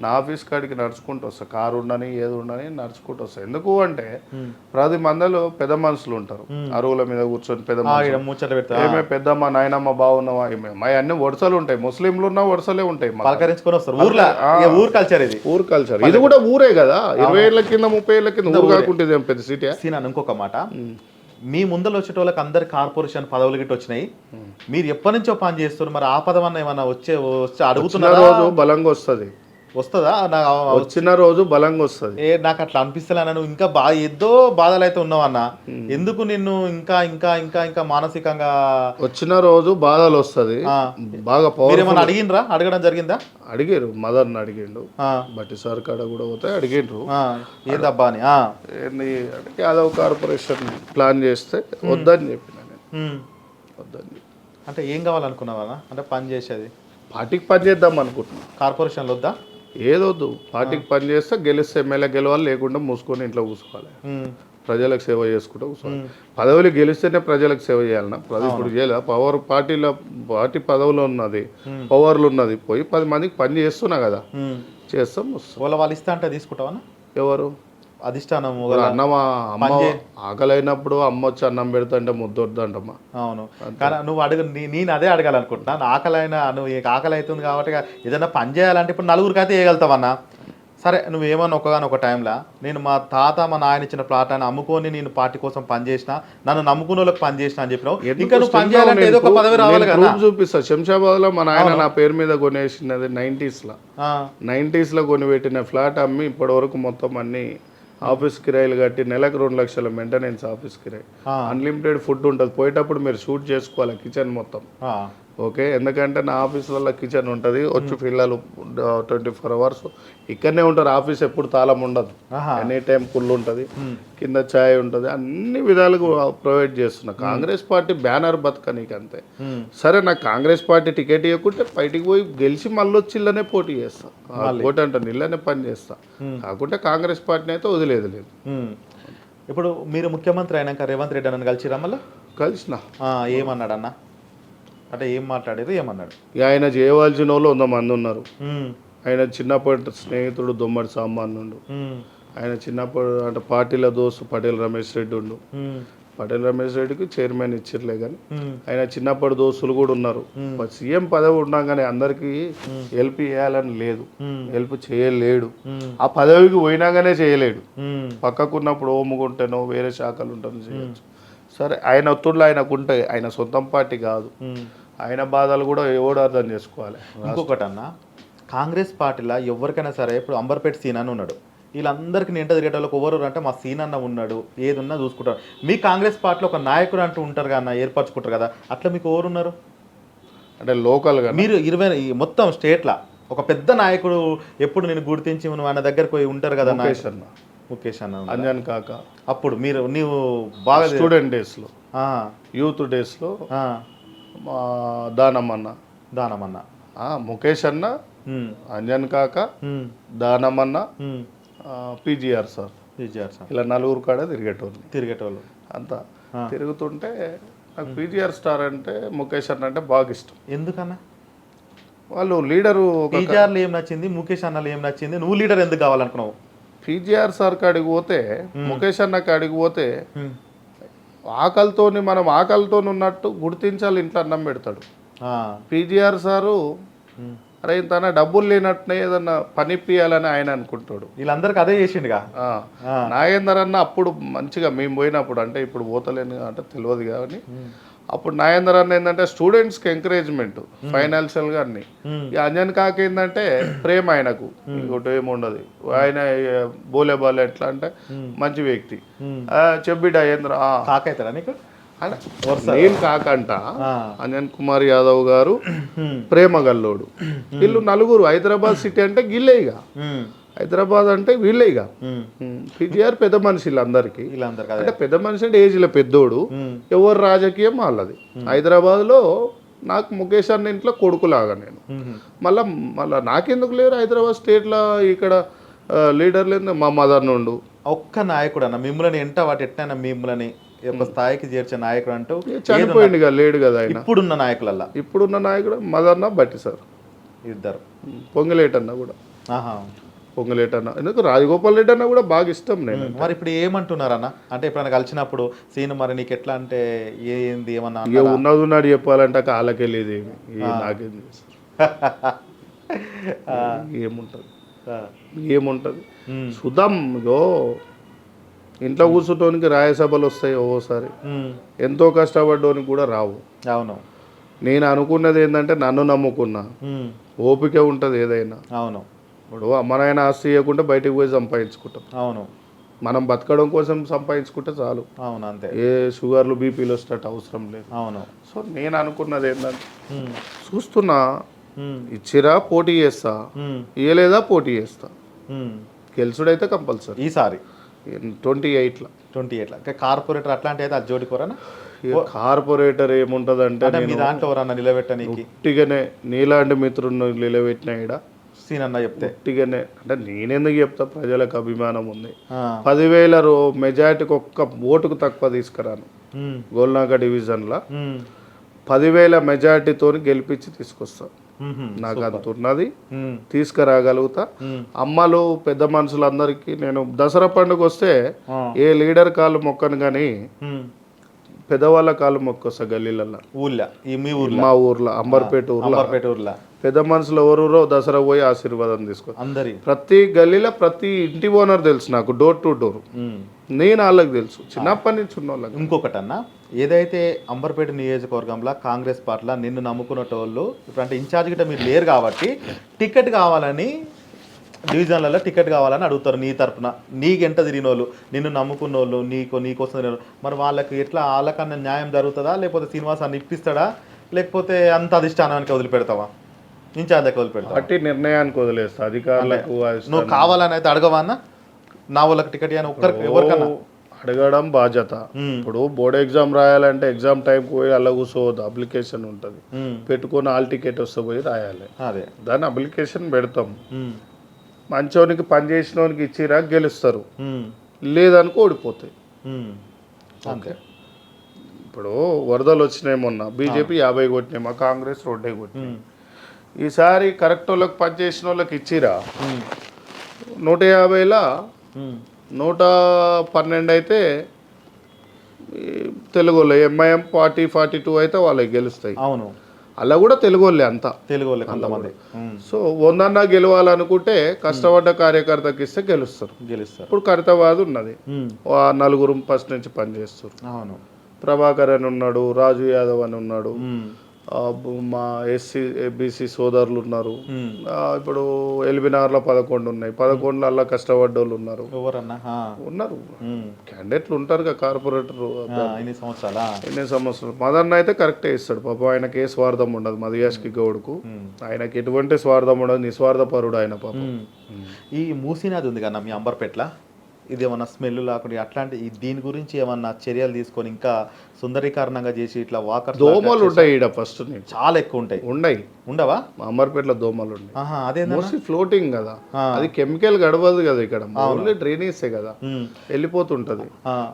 నా ఆఫీస్ కాడికి నడుచుకుంటూ వస్తా. కారు ఉండని ఏది ఉండని నడుచుకుంటూ వస్తా. ఎందుకు అంటే 10 మందిలో పెద్ద మనుషులు ఉంటారు, అరువుల మీద కూర్చొని ఏమే పెద్దమ్మ నాయనమ్మ బాగున్నావా, మా అన్ని వరుసలు ఉంటాయి. ముస్లింలు ఉన్న వరుసలే ఉంటాయి. ఊరు కల్చర్ ఇది కూడా ఊరే కదా. 20 ఏళ్ల కింద 30 ఏళ్ల కింద ఊరు కాకుంటే పెద్ద సిటీ. ఇంకొక మాట, మీ ముందర వచ్చే వాళ్ళకి అందరు కార్పొరేషన్ పదవులు గిట్ట వచ్చినాయి, మీరు ఎప్పటి నుంచో పని చేస్తారు, మరి ఆ పదం అన్న ఏమన్నా వచ్చే అడుగుతున్నారు? రోజు బలంగా వస్తుందా? వచ్చిన రోజు బలంగా వస్తుంది. నాకు అట్లా అనిపిస్తలే. నువ్వు ఇంకా ఏదో బాధలు అయితే ఉన్నావన్న, ఎందుకు నిన్ను ఇంకా ఇంకా ఇంకా ఇంకా మానసికంగా వచ్చిన రోజు బాధలు వస్తుంది. బాగా ఏమన్నా అడిగినరా? అడగడం జరిగిందా? అడిగారు, మదర్ని అడిగిండు, బట్టి సార్ కాడ కూడా పోతే అడిగిండ్రు ఏందబ్బా అని. యాదవ్ కార్పొరేషన్ ప్లాన్ చేస్తే వద్దని చెప్పిన నేను. వద్దని అంటే ఏం కావాలనుకున్నావా? అంటే పని చేసేది పార్టీకి పని చేద్దాం అనుకుంటున్నా. కార్పొరేషన్లో వద్దా? ఏదొద్దు, పార్టీకి పని చేస్తే గెలిస్తే ఎమ్మెల్యే గెలవాలి, లేకుండా మూసుకొని ఇంట్లో కూర్చోవాలి, ప్రజలకు సేవ చేసుకుంటూ కూర్చోవాలి. పదవులు గెలిస్తేనే ప్రజలకు సేవ చేయాలన్నా? ఇప్పుడు చేయాలి. పార్టీ పదవులు ఉన్నది, పవర్లు ఉన్నది, పోయి 10 మందికి పని చేస్తున్నా కదా, చేస్తాం. వాళ్ళు ఇస్తా అంటే తీసుకుంటావా? ఎవరు? అధిష్టానం. అన్నమా అమ్మ ఆకలి అయినప్పుడు అమ్మ వచ్చి అన్నం పెడతా అంటే ముద్దొద్దంటమ్మా. అవును, కానీ నువ్వు నేను అదే అడగాలనుకుంటున్నా. నువ్వు ఆకలి అవుతుంది కాబట్టి ఏదైనా పని చేయాలంటే ఇప్పుడు నలుగురికి అయితే వేయగలుగుతావన్నా. సరే, నువ్వు ఏమన్నా ఒక టైంలో నేను మా తాత మా నాయన ఇచ్చిన ప్లాట్ అని అమ్ముకొని నేను పార్టీ కోసం పనిచేసిన, నన్ను నమ్ముకున్న వాళ్ళకి పనిచేసిన అని చెప్పినావు. ఇంకా నువ్వు పని చేయాలంటే ఏదో ఒక పదవి రావాలి కదా. చూపిస్తా. శంషాబాద్ లో మా నాయన నా పేరు మీద కొనేసినది 90s లో కొనిపెట్టిన ఫ్లాట్ అమ్మి ఇప్పటి వరకు మొత్తం అన్ని ఆఫీస్ కిరాయిలు కట్టి నెలకు 2 లక్షల మెయింటెనెన్స్, ఆఫీస్ కిరాయి, అన్లిమిటెడ్ ఫుడ్ ఉంటుంది. పోయేటప్పుడు మీరు షూట్ చేసుకోవాలి కిచెన్ మొత్తం. ఓకే, ఎందుకంటే నా ఆఫీసులలో కిచెన్ ఉంటుంది, వచ్చి పిల్లలు 24 అవర్స్ ఇక్కడనే ఉంటారు. ఆఫీస్ ఎప్పుడు తాళం ఉండదు, ఎనీ టైం కుళ్ళు ఉంటుంది, కింద ఛాయ్ ఉంటుంది, అన్ని విధాలుగా ప్రొవైడ్ చేస్తున్నా. కాంగ్రెస్ పార్టీ బ్యానర్ బతకనీకి అంతే. సరే, నాకు కాంగ్రెస్ పార్టీ టికెట్ ఇవ్వకుంటే బయటికి పోయి గెలిచి మళ్ళీ వచ్చి ఇళ్ళనే పోటీ చేస్తా, పోటీ అంటాను, ఇళ్ళనే పని చేస్తా. కాకుంటే కాంగ్రెస్ పార్టీని అయితే వదిలేదు లేదు. ఇప్పుడు మీరు ముఖ్యమంత్రి అయినాక రేవంత్ రెడ్డి అన్న కలిసిరా? మళ్ళీ కలిసిన. ఏమన్నాడు అన్న? అంటే ఏం మాట్లాడారు, ఏమన్నాడు? ఆయన చేయవలసిన వాళ్ళు 100 మంది ఉన్నారు. ఆయన చిన్నప్పటి స్నేహితుడు దొమ్మడి సామాన్యుడు. ఆయన చిన్నప్పుడు అంటే పార్టీల దోస్తు పటేల్ రమేష్ రెడ్డి ఉండు. పటేల్ రమేష్ రెడ్డికి చైర్మన్ ఇచ్చిర్లే కానీ ఆయన చిన్నప్పటి దోస్తులు కూడా ఉన్నారు. సీఎం పదవి ఉండగానే అందరికీ హెల్ప్ చేయాలని లేదు, హెల్ప్ చేయలేడు. ఆ పదవికి పోయినాగానే చేయలేడు. పక్కకున్నప్పుడు ఓముకుంటేనో వేరే శాఖలు ఉంటానో చేయొచ్చు. సరే, ఆయన ఒత్తుళ్ళు ఆయనకు ఉంటాయి, ఆయన సొంతం పార్టీ కాదు. ఆయన బాధలు కూడా ఎవడు అర్థం చేసుకోవాలి. ఇంకొకటి అన్న, కాంగ్రెస్ పార్టీలో ఎవరికైనా సరే, ఇప్పుడు అంబర్పేట సీన్ అని ఉన్నాడు, వీళ్ళందరికీ నేను తిరిగేటోళ్ళకి ఎవరు అంటే మా సీన్ అన్న ఉన్నాడు, ఏది ఉన్నా చూసుకుంటారు. మీ కాంగ్రెస్ పార్టీలో ఒక నాయకుడు అంటూ ఉంటారు కదా, ఏర్పరచుకుంటారు కదా, అట్లా మీకు ఎవరు ఉన్నారు? అంటే లోకల్గా మీరు 20 మొత్తం స్టేట్లో ఒక పెద్ద నాయకుడు ఎప్పుడు నేను గుర్తించి నువ్వు ఆయన దగ్గరకు పోయి ఉంటారు కదా? ముఖేష్ అన్న, అంజన్ కాక. అప్పుడు నీవు బాగా స్టూడెంట్ డేస్లో, యూత్ డేస్లో దానమన్న, ముఖేష్ అన్న, అంజన్ కాక, దానమన్న, పీజీఆర్ సార్, ఇలా 4 కాడ తిరిగేటోళ్ళు అంతా. తిరుగుతుంటే నాకు పీజీఆర్ స్టార్ అంటే ముఖేష్ అన్న అంటే బాగా ఇష్టం. ఎందుకన్నా? వాళ్ళు లీడరు. పీజీఆర్లో ఏం నచ్చింది, ముఖేష్ అన్నలో ఏం నచ్చింది, నువ్వు లీడర్ ఎందుకు కావాలనుకున్నావు? పీజీఆర్ సార్ కాడికి పోతే, ముఖేష్ అన్న కాడికి పోతే మనం ఆకలితో ఉన్నట్టు గుర్తించాలి, ఇంట్లో అన్నం పెడతాడు. పీజీఆర్ సారు అరే తన డబ్బులు లేనట్టునే ఏదన్నా పని ఇప్పియాలని ఆయన అనుకుంటాడు. వీళ్ళందరికీ అదే చేసిండుగా. నాగేందర్ అన్న అప్పుడు మంచిగా మేము పోయినప్పుడు, అంటే ఇప్పుడు పోతలేను అంటే తెలియదు కానీ అప్పుడు నాగేందర్ అన్న ఏంటంటే స్టూడెంట్స్కి ఎంకరేజ్మెంట్ ఫైనాన్షియల్గా అన్ని. ఇక అంజన్ కాక ఏంటంటే ప్రేమ ఆయనకు ఇంకోటి ఏముండదు. ఆయన బోలే బాలే ఎట్లా అంటే మంచి వ్యక్తి. చెప్పిడా ఏంద్ర కాకైతారా నీకు? నేను కాకంట అంజన్ కుమార్ యాదవ్ గారు ప్రేమ గల్లోడు. వీళ్ళు నలుగురు హైదరాబాద్ సిటీ అంటే గిల్లేగా, హైదరాబాద్ అంటే వీళ్ళేగా. కేటీఆర్ పెద్ద మనిషి వీళ్ళందరికీ. అంటే పెద్ద మనిషి అంటే ఏజ్లో పెద్దోడు, ఎవరు రాజకీయం వాళ్ళది. హైదరాబాద్లో నాకు ముఖేష్ అన్న ఇంట్లో కొడుకులాగా నేను. మళ్ళా నాకెందుకు లేరు హైదరాబాద్ స్టేట్లో ఇక్కడ లీడర్లు మా మదర్ నుండు. ఒక్క నాయకుడు అన్న మిమ్మల్ని ఎంట వాటి ఎట్లయినా మిమ్మల్ని ఒక స్థాయికి చేర్చే నాయకుడు అంటూ చనిపోయింది కదా, లేడు కదా ఆయన. ఇప్పుడున్న నాయకులల్లా ఇప్పుడున్న నాయకుడు మదర్న బట్టి సార్ ఇద్దరు. పొంగలేటన్న కూడా, పొంగలేటన్న ఎందుకు రాజగోపాల్ రెడ్డి అన్న కూడా బాగా ఇష్టం నేను. మరి ఇప్పుడు ఏమంటున్నారన్న? అంటే ఎప్పుడైనా కలిసినప్పుడు సీన్ మరి నీకు ఎట్లా అంటే ఏంది ఏమన్నా ఉన్నది ఉన్నాడు చెప్పాలంటే కాళ్ళకే లేదు నాకేం ఏముంటది ఏముంటది సుధం. ఇగో ఇంట్లో కూర్చుంటోనికి రాయసభలు వస్తాయి ఒక్కోసారి, ఎంతో కష్టపడ్డోనికి కూడా రావు. అవును. నేను అనుకున్నది ఏంటంటే నన్ను నమ్ముకున్నా, ఓపిక ఉంటుంది ఏదైనా. అవును. ఇప్పుడు అమ్మనైనా ఆస్తి ఇవ్వకుండా బయటకు పోయి సంపాదించుకుంటాం. అవును. మనం బతకడం కోసం సంపాదించుకుంటే చాలు. అవును అంతే. ఏ షుగర్లు బీపీలు వచ్చేటట్టు అవసరం లేదు. అవును. సో నేను అనుకున్నది ఏంటంటే చూస్తున్నా, ఇచ్చిరా పోటీ చేస్తా, ఇయ్యలేదా పోటీ చేస్తా. గెలుచుడైతే కంపల్సరీ ఈసారి 28లో. కార్పొరేటర్ అట్లాంటి అయితే అది జోడికోరనా? కార్పొరేటర్ ఏముంటది అంటే మీ దాంట్లో ఎవరన్నా నిలబెట్టనీకి ఉట్టిగానే నీలాంటి మిత్రులను నిలబెట్టిన ఈడ సీన్ అన్న చెప్తే ఉట్టిగానే అంటే నేనెందుకు చెప్తా, ప్రజలకు అభిమానం ఉంది. 10,000 మెజార్టీకి ఒక్క ఓటుకు తక్కువ తీసుకురాను. గోల్నాక డివిజన్లో 10,000 మెజార్టీతో గెలిపించి తీసుకొస్తా. నాకు అంత ఉన్నది, తీసుకురాగలుగుతా. అమ్మలు పెద్ద మనుషులందరికీ నేను దసరా పండుగ వస్తే ఏ లీడర్ కాళ్ళు మొక్కను కానీ పెద్దవాళ్ళ కాళ్ళు మొక్కొస్తా. గల్లీలలో మా ఊర్లో అంబర్పేట ఊర్లో పెద్ద మనుషులు ఎవరో దసరా పోయి ఆశీర్వాదం తీసుకో. ప్రతి గల్లీలో ప్రతి ఇంటి ఓనర్ తెలుసు నాకు, డోర్ టు డోర్. నేను వాళ్ళకి తెలుసు చిన్నప్పటి నుంచి ఉన్న వాళ్ళకి. ఇంకొకటి అన్న, ఏదైతే అంబర్పేట నియోజకవర్గంలో కాంగ్రెస్ పార్టీలో నిన్ను నమ్ముకున్నటోళ్ళు ఇప్పుడు అంటే ఇన్ఛార్జ్ గిట్ట మీరు లేరు కాబట్టి టికెట్ కావాలని డివిజన్లలో టికెట్ కావాలని అడుగుతారు నీ తరపున. నీకెంట తిరిగిన వాళ్ళు, నిన్ను నమ్ముకున్న వాళ్ళు, నీకోసం తిరిగిన మరి వాళ్ళకి ఎట్లా వాళ్ళకన్నా న్యాయం జరుగుతుందా, లేకపోతే శ్రీనివాసాన్ని ఇప్పిస్తాడా, లేకపోతే అంత అధిష్టానానికి వదిలిపెడతావా, ఇన్ఛార్జ్ దగ్గర వదిలిపెడతావా? అట్టి నిర్ణయానికి వదిలేస్తా అధికారులకు. నువ్వు కావాలని అయితే అడగవా అన్న? నా వాళ్ళకి టికెట్ అని ఒక్కరికి ఎవరికన్నా అడగడం బాధ్యత. ఇప్పుడు బోర్డు ఎగ్జామ్ రాయాలంటే ఎగ్జామ్ టైంకి పోయి అలా కూర్చోవద్దు, అప్లికేషన్ ఉంటుంది పెట్టుకొని ఆల్ టికెట్ వస్తే పోయి రాయాలి. దాన్ని అప్లికేషన్ పెడతాం. మంచోనికి పని చేసినోనికి ఇచ్చిరా గెలుస్తారు, లేదనుకో ఓడిపోతాయి. అంతే. ఇప్పుడు వరదలు వచ్చినాయి మొన్న, బీజేపీ 50 కొట్టినాయి, మా కాంగ్రెస్ 2 కొట్టినాయి. ఈసారి కరెక్ట్ వాళ్ళకి పని చేసిన వాళ్ళకి ఇచ్చిరా 150లో 112 అయితే తెలుగు వాళ్ళు ఎంఐఎం 40-42 అయితే వాళ్ళకి గెలుస్తాయి. అవును, అలా కూడా తెలుగు వాళ్ళే అంతా, తెలుగు వాళ్ళే కొంతమంది. సో 100 గెలవాలనుకుంటే కష్టపడ్డ కార్యకర్తకి ఇస్తే గెలుస్తారు. ఇప్పుడు ఖరీతాబాద్ ఉన్నది, 4 ఫస్ట్ నుంచి పనిచేస్తారు. అవును, ప్రభాకర్ అని ఉన్నాడు, రాజు యాదవ్ అని ఉన్నాడు, మా ఎస్సీ బీసీ సోదరులు ఉన్నారు. ఇప్పుడు ఎల్బీనగర్లో 11 ఉన్నాయి, 11 కష్టపడ్డ వాళ్ళు ఉన్నారు. ఉన్నారు క్యాండిడేట్లు ఉంటారు కదా, కార్పొరేటర్ ఎన్ని సంవత్సరాలు. మదన్న అయితే కరెక్టే ఇస్తాడు పాపం, ఆయనకి ఏ స్వార్థం ఉండదు. మదియాష్కి గౌడ్కు ఆయనకి ఎటువంటి స్వార్థం ఉండదు, నిస్వార్థపరుడు ఆయన పాపం. ఈ మూసీనది ఉంది కదా మీ అంబర్పేటలో, ఇది ఏమన్నా స్మెల్ లేకుండా అట్లాంటి దీని గురించి ఏమన్నా చర్యలు తీసుకొని ఇంకా సుందరీకరణంగా చేసి ఇట్లా వాకర్ దోమలు ఉంటాయి ఈడ ఫస్ట్ చాలా ఎక్కువ ఉంటాయి. ఉండవా? అంబర్పేటలో దోమలు ఉన్నాయి. అదే మోస్ట్లీ ఫ్లోటింగ్ కదా, అది కెమికల్ గడవదు కదా, ఇక్కడ ఓన్లీ డ్రైనేజే కదా, వెళ్ళిపోతుంటది.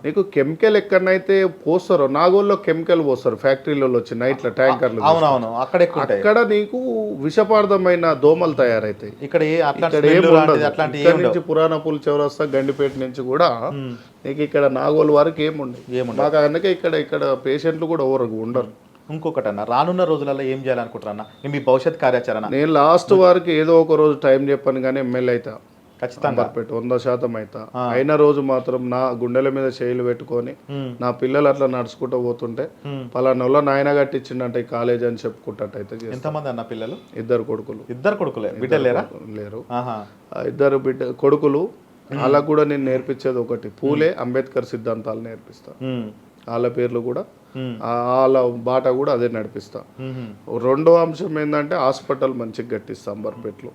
నీకు కెమికల్ ఎక్కడనైతే పోస్తారో, నాగోల్లో కెమికల్ పోస్తారు ఫ్యాక్టరీలలో వచ్చి నైట్ల ట్యాంకర్లు, అక్కడ నీకు విషపార్థమైన దోమలు తయారైతాయి. ఇక్కడ నుంచి పురాణపూల్ చౌరస్తా గండిపేట నుంచి కూడా నీకు ఇక్కడ నాగోలు వరకు ఏముండదు. మాకు అందుకే ఇక్కడ పేషెంట్లు కూడా ఎవరు ఉండరు. ఇంకొకటి అన్న, రానున్న రోజులలో ఏం చేయాలనుకుంటారన్న మీ భవిష్యత్ కార్యాచరణ? నేను లాస్ట్ వారికి ఏదో ఒక రోజు టైం చెప్పాను కానీ ఎమ్మెల్యే అవుతా. ఖచ్చితంగా అంబర్పేట 100% అవుతా. అయిన రోజు మాత్రం నా గుండెల మీద చేయిలు పెట్టుకొని నా పిల్లలు అట్లా నడుచుకుంటూ పోతుంటే పలానోళ్ళ నాయన కట్టించిండంటే ఈ కాలేజ్ అని చెప్పుకుంటట్టయితే ఎంతమంది అన్న పిల్లలు? 2 కొడుకులు. 2 కొడుకులే, బిడ్డలు లేరా? లేరు. 2 కొడుకులు. వాళ్ళకు కూడా నేను నేర్పించేది ఒకటి, పూలే అంబేద్కర్ సిద్ధాంతాలు నేర్పిస్తా. వాళ్ళ పేర్లు కూడా వాళ్ళ బాట కూడా అదే నడిపిస్తా. రెండో అంశం ఏంటంటే హాస్పిటల్ మంచిగా కట్టిస్తా. అంబర్పేటలో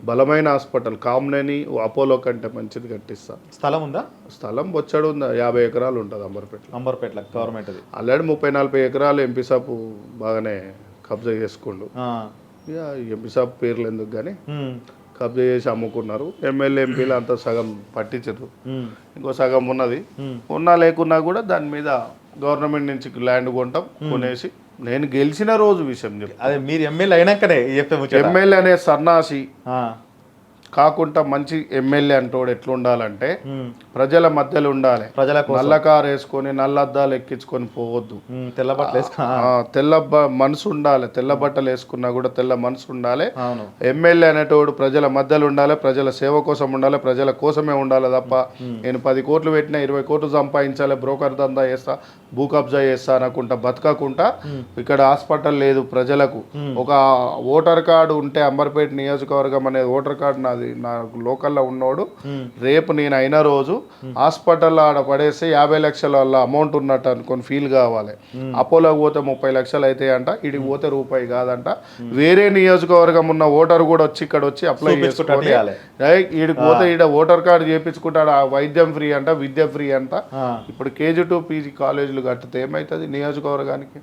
బలమైన హాస్పిటల్, కామ్నేని అపోలో కంటే మంచిది కట్టిస్తా. స్థలం ఉందా? స్థలం బొచ్చాడు ఉంది, 50 ఎకరాలు ఉంటుంది అంబర్పేటలో గవర్నమెంట్. ఆల్రెడీ 30-40 ఎకరాలు ఎంపీ సాబ్ బాగానే కబ్జా చేసుకోండు. ఇక ఎంపీ సాబ్ పేర్లు ఎందుకు కానీ కబ్జా చేసి అమ్ముకున్నారు. ఎమ్మెల్యే ఎంపీలు అంతా సగం పట్టించరు, ఇంకో సగం ఉన్నది. ఉన్నా లేకున్నా కూడా దాని మీద గవర్నమెంట్ నుంచి ల్యాండ్ కొంటాం, కొనేసి నేను గెలిచిన రోజు విషయం చెప్పి. అదే మీరు ఎమ్మెల్యే అయినాకనే ఎమ్మెల్యే అనే సన్నాసి కాకుండా మంచి ఎమ్మెల్యే అంటోడు ఎట్లుండాలంటే ప్రజల మధ్యలో ఉండాలి. నల్ల కారు వేసుకొని నల్లద్దాలు ఎక్కించుకొని పోవద్దు. తెల్ల మనసు ఉండాలి. తెల్ల బట్టలు వేసుకున్నా కూడా తెల్ల మనసు ఉండాలి. ఎమ్మెల్యే అనేటోడు ప్రజల మధ్యలో ఉండాలి, ప్రజల సేవ కోసం ఉండాలి, ప్రజల కోసమే ఉండాలి తప్ప నేను 10 కోట్లు పెట్టినా 20 కోట్లు సంపాదించాలి, బ్రోకర్ దందా చేస్తా, భూ కబ్జా చేస్తా అనుకుంటా బతకకుండా ఇక్కడ హాస్పిటల్ లేదు ప్రజలకు. ఒక ఓటర్ కార్డు ఉంటే అంబర్పేట నియోజకవర్గం అనేది ఓటర్ కార్డు నాది, నాకు లోకల్లో ఉన్నోడు రేపు నేను అయిన రోజు హాస్పిటల్ ఆడ పడేస్తే 50 లక్షల అమౌంట్ ఉన్నట్టు అనుకొని ఫీల్ కావాలి. అపోలోకి పోతే 30 లక్షలు అయితే అంట, ఇడికి పోతే రూపాయి కాదంట. వేరే నియోజకవర్గం ఉన్న ఓటర్ కూడా వచ్చి ఇక్కడ వచ్చి అప్లై చేసుకొని ఈడికి పోతే ఈడ ఓటర్ కార్డు చేయించుకుంటాడు. వైద్యం ఫ్రీ అంట, విద్య ఫ్రీ అంట. ఇప్పుడు KG to PG కాలేజీలు కట్టితే ఏమవుతుంది నియోజకవర్గానికి?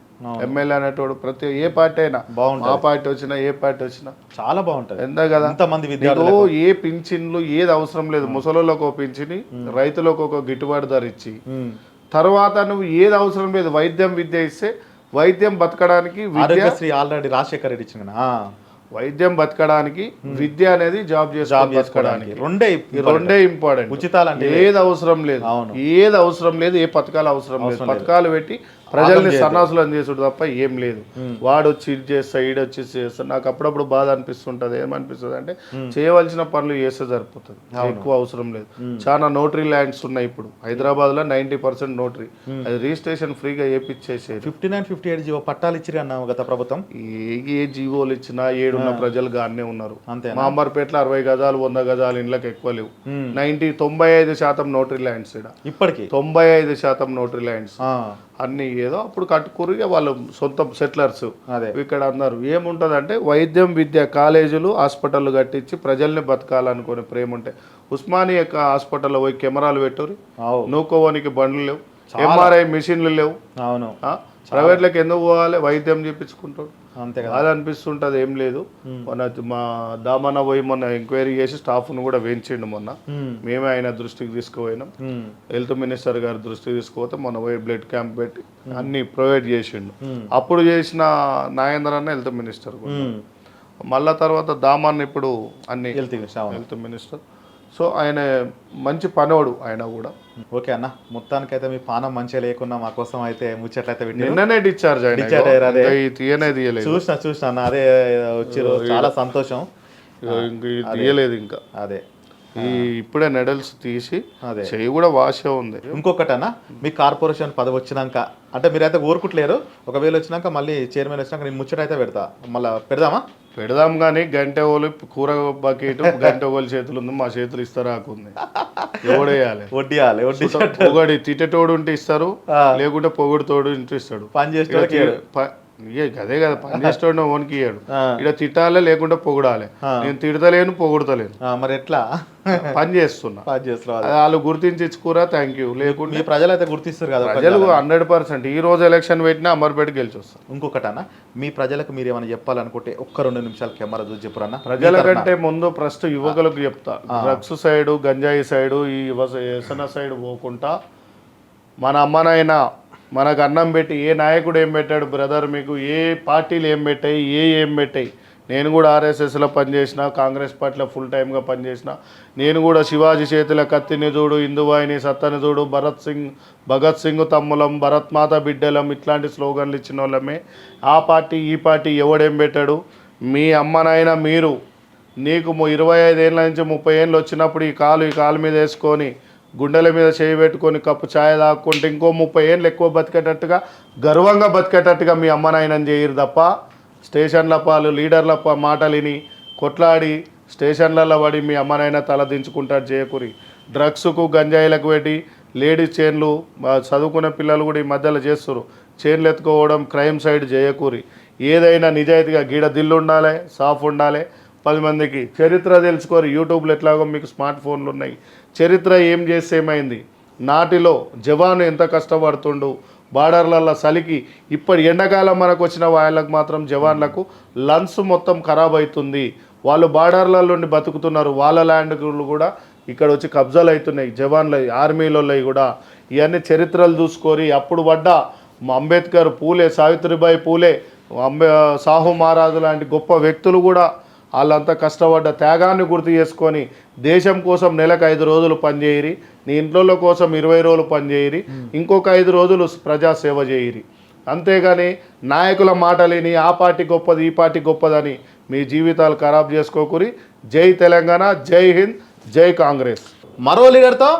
ఎమ్మెల్యే అనేటోడు ప్రతి ఏ పార్టీ అయినా, ఆ పార్టీ వచ్చినా ఏ పార్టీ వచ్చినా చాలా బాగుంటుంది. ఎంత కదా, ఏ పింఛన్లు ఏది అవసరం లేదు. ముసలోళ్ళకు ఒక పింఛని, రైతులకు ఒక గిట్టుబాటు ధర ఇచ్చి తర్వాత నువ్వు ఏది అవసరం లేదు, వైద్యం విద్య ఇస్తే వైద్యం బతకడానికి ఆల్రెడీ రాజశేఖర్ రెడ్డి ఇచ్చిన వైద్యం బతకడానికి విద్య అనేది జాబ్ బతకడానికి రెండే ఇంపార్టెంట్. ఉచితాలు ఏది అవసరం లేదు, ఏది అవసరం లేదు, ఏ పథకాలు అవసరం లేదు. పథకాలు పెట్టి ప్రజల్ని సన్నాసులను చేసుడు తప్ప ఏం లేదు. వాడు వచ్చి ఇది చేస్తా, ఈడొచ్చి చేస్తా. నాకు అప్పుడప్పుడు బాధ అనిపిస్తుంటది. ఏమనిపిస్తుంది అంటే చేయవలసిన పనులు చేస్తే సరిపోతుంది, ఎక్కువ అవసరం లేదు. చాలా నోటరీ ల్యాండ్స్ ఉన్నాయి ఇప్పుడు హైదరాబాద్ లో, 90% నోటరీ. అది రిజిస్ట్రేషన్ ఫ్రీగా చేపించేసేది. 59-58 జీవో పట్టాలు ఇచ్చి అన్నావు గత ప్రభుత్వం. ఏ జీవోలు ఇచ్చినా ఏడున్న ప్రజలు గానే ఉన్నారు. మా అంబర్పేటలో 60 గజాలు 100 గజాలు ఇండ్లకు ఎక్కువ లేవు. 95% నోటరీ ల్యాండ్స్. ఇప్పటికి 95% నోటరీ ల్యాండ్స్ అన్ని ఏదో అప్పుడు కట్టుకురు వాళ్ళు సొంత సెటిలర్స్. ఇక్కడ అన్నారు ఏముంటుంది అంటే వైద్యం విద్య కాలేజీలు హాస్పిటల్ కట్టించి ప్రజల్ని బతకాలనుకునే ప్రేమ ఉంటే ఉస్మానియా హాస్పిటల్లో పోయి కెమెరాలు పెట్టరు, నూకోవానికి బండ్లు లేవు, MRI మిషన్లు లేవు. అవును, ప్రైవేట్లకు ఎందుకు పోవాలి? వైద్యం చేయించుకుంటాడు. అది అనిపిస్తుంటది. ఏం లేదు, మా దామన్న పోయి మొన్న ఎంక్వైరీ చేసి స్టాఫ్ను కూడా వేయించిండు. మొన్న మేమే ఆయన దృష్టికి తీసుకుపోయినాం, హెల్త్ మినిస్టర్ గారి దృష్టికి తీసుకుపోతే మొన్న పోయి బ్లడ్ క్యాంప్ పెట్టి అన్ని ప్రొవైడ్ చేసిండు. అప్పుడు చేసిన నాగేంద్ర అన్న హెల్త్ మినిస్టర్, మళ్ళా తర్వాత దామన్న ఇప్పుడు అన్ని హెల్త్ మినిస్టర్. సో ఆయన మంచి పనోడు ఆయన కూడా. ఓకే అన్న, మొత్తానికైతే మీ పానం మంచిగా లేకున్నా మా కోసం అయితే ముచ్చట్లయితే నిన్ననే డిశ్చార్జ్ చూసిన అన్న. అదే వచ్చారు, చాలా సంతోషం. తీయలేదు ఇంకా, అదే ఇప్పుడే నెడల్స్ తీసి చెయ్యి కూడా వాషే ఉంది. ఇంకొకటి అన్న, మీ కార్పొరేషన్ పదవి వచ్చినాక అంటే మీరైతే కోరుకుంటలేరు, ఒకవేళ వచ్చినాక మళ్ళీ చైర్మన్ వచ్చినాక నేను ముచ్చట అయితే పెడతా. మళ్ళీ పెడదాం కానీ గంటె ఓలు కూర బకెట్ గంటె ఓలు చేతులు ఉంది, మా చేతులు ఇస్తారాకుంది. ఎవడేయాలి? వడ్డీయాలి. పొగడి తిట్టేటోడు ఉంటే ఇస్తారు, లేకుంటే పొగుడుతోడు ఉంటే ఇస్తాడు. పని చేస్తే అదే కదా, పని చేస్తాడు ఓనికి ఇయ్యాడు. ఇక్కడ తిట్టాలే లేకుంటే పొగడాలి. నేను తిడతలేను, పొగుడతలేను, మరి ఎట్లా? పని చేస్తున్నా. వాళ్ళు గుర్తించి ఇచ్చుకోరా, థ్యాంక్ యూ. లేకుంటే ప్రజలు అయితే గుర్తిస్తారు కదా, ప్రజలు 100%. ఈ రోజు ఎలక్షన్ పెట్టినా అమర్పేట గెలిచి వస్తారు. ఇంకొకటి అన్న, మీ ప్రజలకు మీరు ఏమైనా చెప్పాలనుకుంటే ఒక్క 2 నిమిషాలు కెమెరా చూసి చెప్పురన్న. ప్రజల కంటే ముందు ఫస్ట్ యువకులకు చెప్తా, డ్రగ్స్ సైడు, గంజాయి సైడు, ఈ వ్యసన సైడ్ పోకుండా మన అమ్మనైనా మనకు అన్నం పెట్టి ఏ నాయకుడు ఏం పెట్టాడు బ్రదర్, మీకు ఏ పార్టీలు ఏం పెట్టాయి, ఏం పెట్టాయి. నేను కూడా RSSలో పనిచేసిన, కాంగ్రెస్ పార్టీలో ఫుల్ టైమ్గా పనిచేసిన. నేను కూడా శివాజీ చేతుల కత్తిని చూడు, ఇందువాయిని సత్తని చూడు, భగత్ సింగ్ తమ్ములం, భరత్ మాత బిడ్డలం, ఇట్లాంటి స్లోగన్లు ఇచ్చిన వాళ్ళమే. ఆ పార్టీ ఈ పార్టీ ఎవడేం పెట్టాడు? మీ అమ్మనైనా మీరు నీకు 25 ఏళ్ళ నుంచి 30 ఏళ్ళు వచ్చినప్పుడు ఈ కాలు మీద వేసుకొని గుండెల మీద చేయి పెట్టుకొని కప్పు ఛాయ్ తాక్కుంటే ఇంకో 30 ఏళ్ళు ఎక్కువ బతికేటట్టుగా గర్వంగా బతికేటట్టుగా మీ అమ్మ నాయనని చేయరు తప్ప స్టేషన్ల పాలు లీడర్ల మాటలు విని కొట్లాడి స్టేషన్లలో పడి మీ అమ్మ నాయన తల దించుకుంటాడు చేయకూరి. డ్రగ్స్కు గంజాయిలకు పెట్టి లేడీస్ చైన్లు చదువుకునే పిల్లలు కూడా ఈ మధ్యలో చేస్తారు, చైన్లు ఎత్తుకోవడం క్రైమ్ సైడ్ చేయకూరి. ఏదైనా నిజాయితీగా గీడ దిల్లు ఉండాలి, సాఫ్ ఉండాలి. 10 మందికి చరిత్ర తెలుసుకోరు. యూట్యూబ్లో ఎట్లాగో మీకు స్మార్ట్ ఫోన్లు ఉన్నాయి. చరిత్ర ఏం చేస్తే ఏమైంది, నాటిలో జవాను ఎంత కష్టపడుతుండు బార్డర్లలో చలికి. ఇప్పటి ఎండాకాలం మనకు వచ్చిన వాళ్ళకు మాత్రం జవాన్లకు లంగ్స్ మొత్తం ఖరాబ్ అవుతుంది. వాళ్ళు బార్డర్ల నుండి బతుకుతున్నారు, వాళ్ళ ల్యాండ్లు కూడా ఇక్కడ వచ్చి కబ్జాలు అవుతున్నాయి జవాన్లు ఆర్మీలలో కూడా. ఇవన్నీ చరిత్రలు చూసుకొని అప్పుడు పడ్డ అంబేద్కర్, పూలే, సావిత్రిబాయి పూలే, సాహు మహారాజు లాంటి గొప్ప వ్యక్తులు కూడా వాళ్ళంతా కష్టపడ్డ త్యాగాన్ని గుర్తు చేసుకొని దేశం కోసం నెలకు 5 రోజులు పనిచేయరి, నీ ఇంట్లో కోసం 20 రోజులు పనిచేయరి, ఇంకొక 5 రోజులు ప్రజాసేవ చేయరి. అంతేగాని నాయకుల మాటలేని ఆ పార్టీ గొప్పది ఈ పార్టీ గొప్పదని మీ జీవితాలు ఖరాబ్ చేసుకోకూరి. జై తెలంగాణ, జై హింద్, జై కాంగ్రెస్. మరో లీడర్తో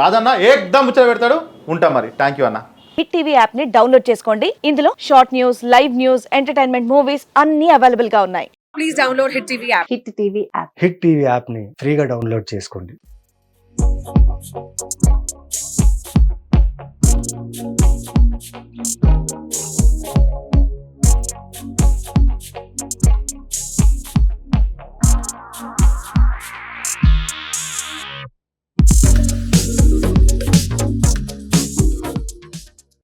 రాజన్న ఏకదం ముచ్చట పెడతాడు. ఉంటా మరి. థ్యాంక్ యూ అన్న. హిట్ టీవీ యాప్ ని డౌన్లోడ్ చేసుకోండి. ఇందులో short news, live news, entertainment movies అన్ని అవైలబుల్ గా ఉన్నాయి. Please download Hit TV app. Hit TV app. Hit TV యాప్ని ఫ్రీగా డౌన్లోడ్ చేసుకోండి.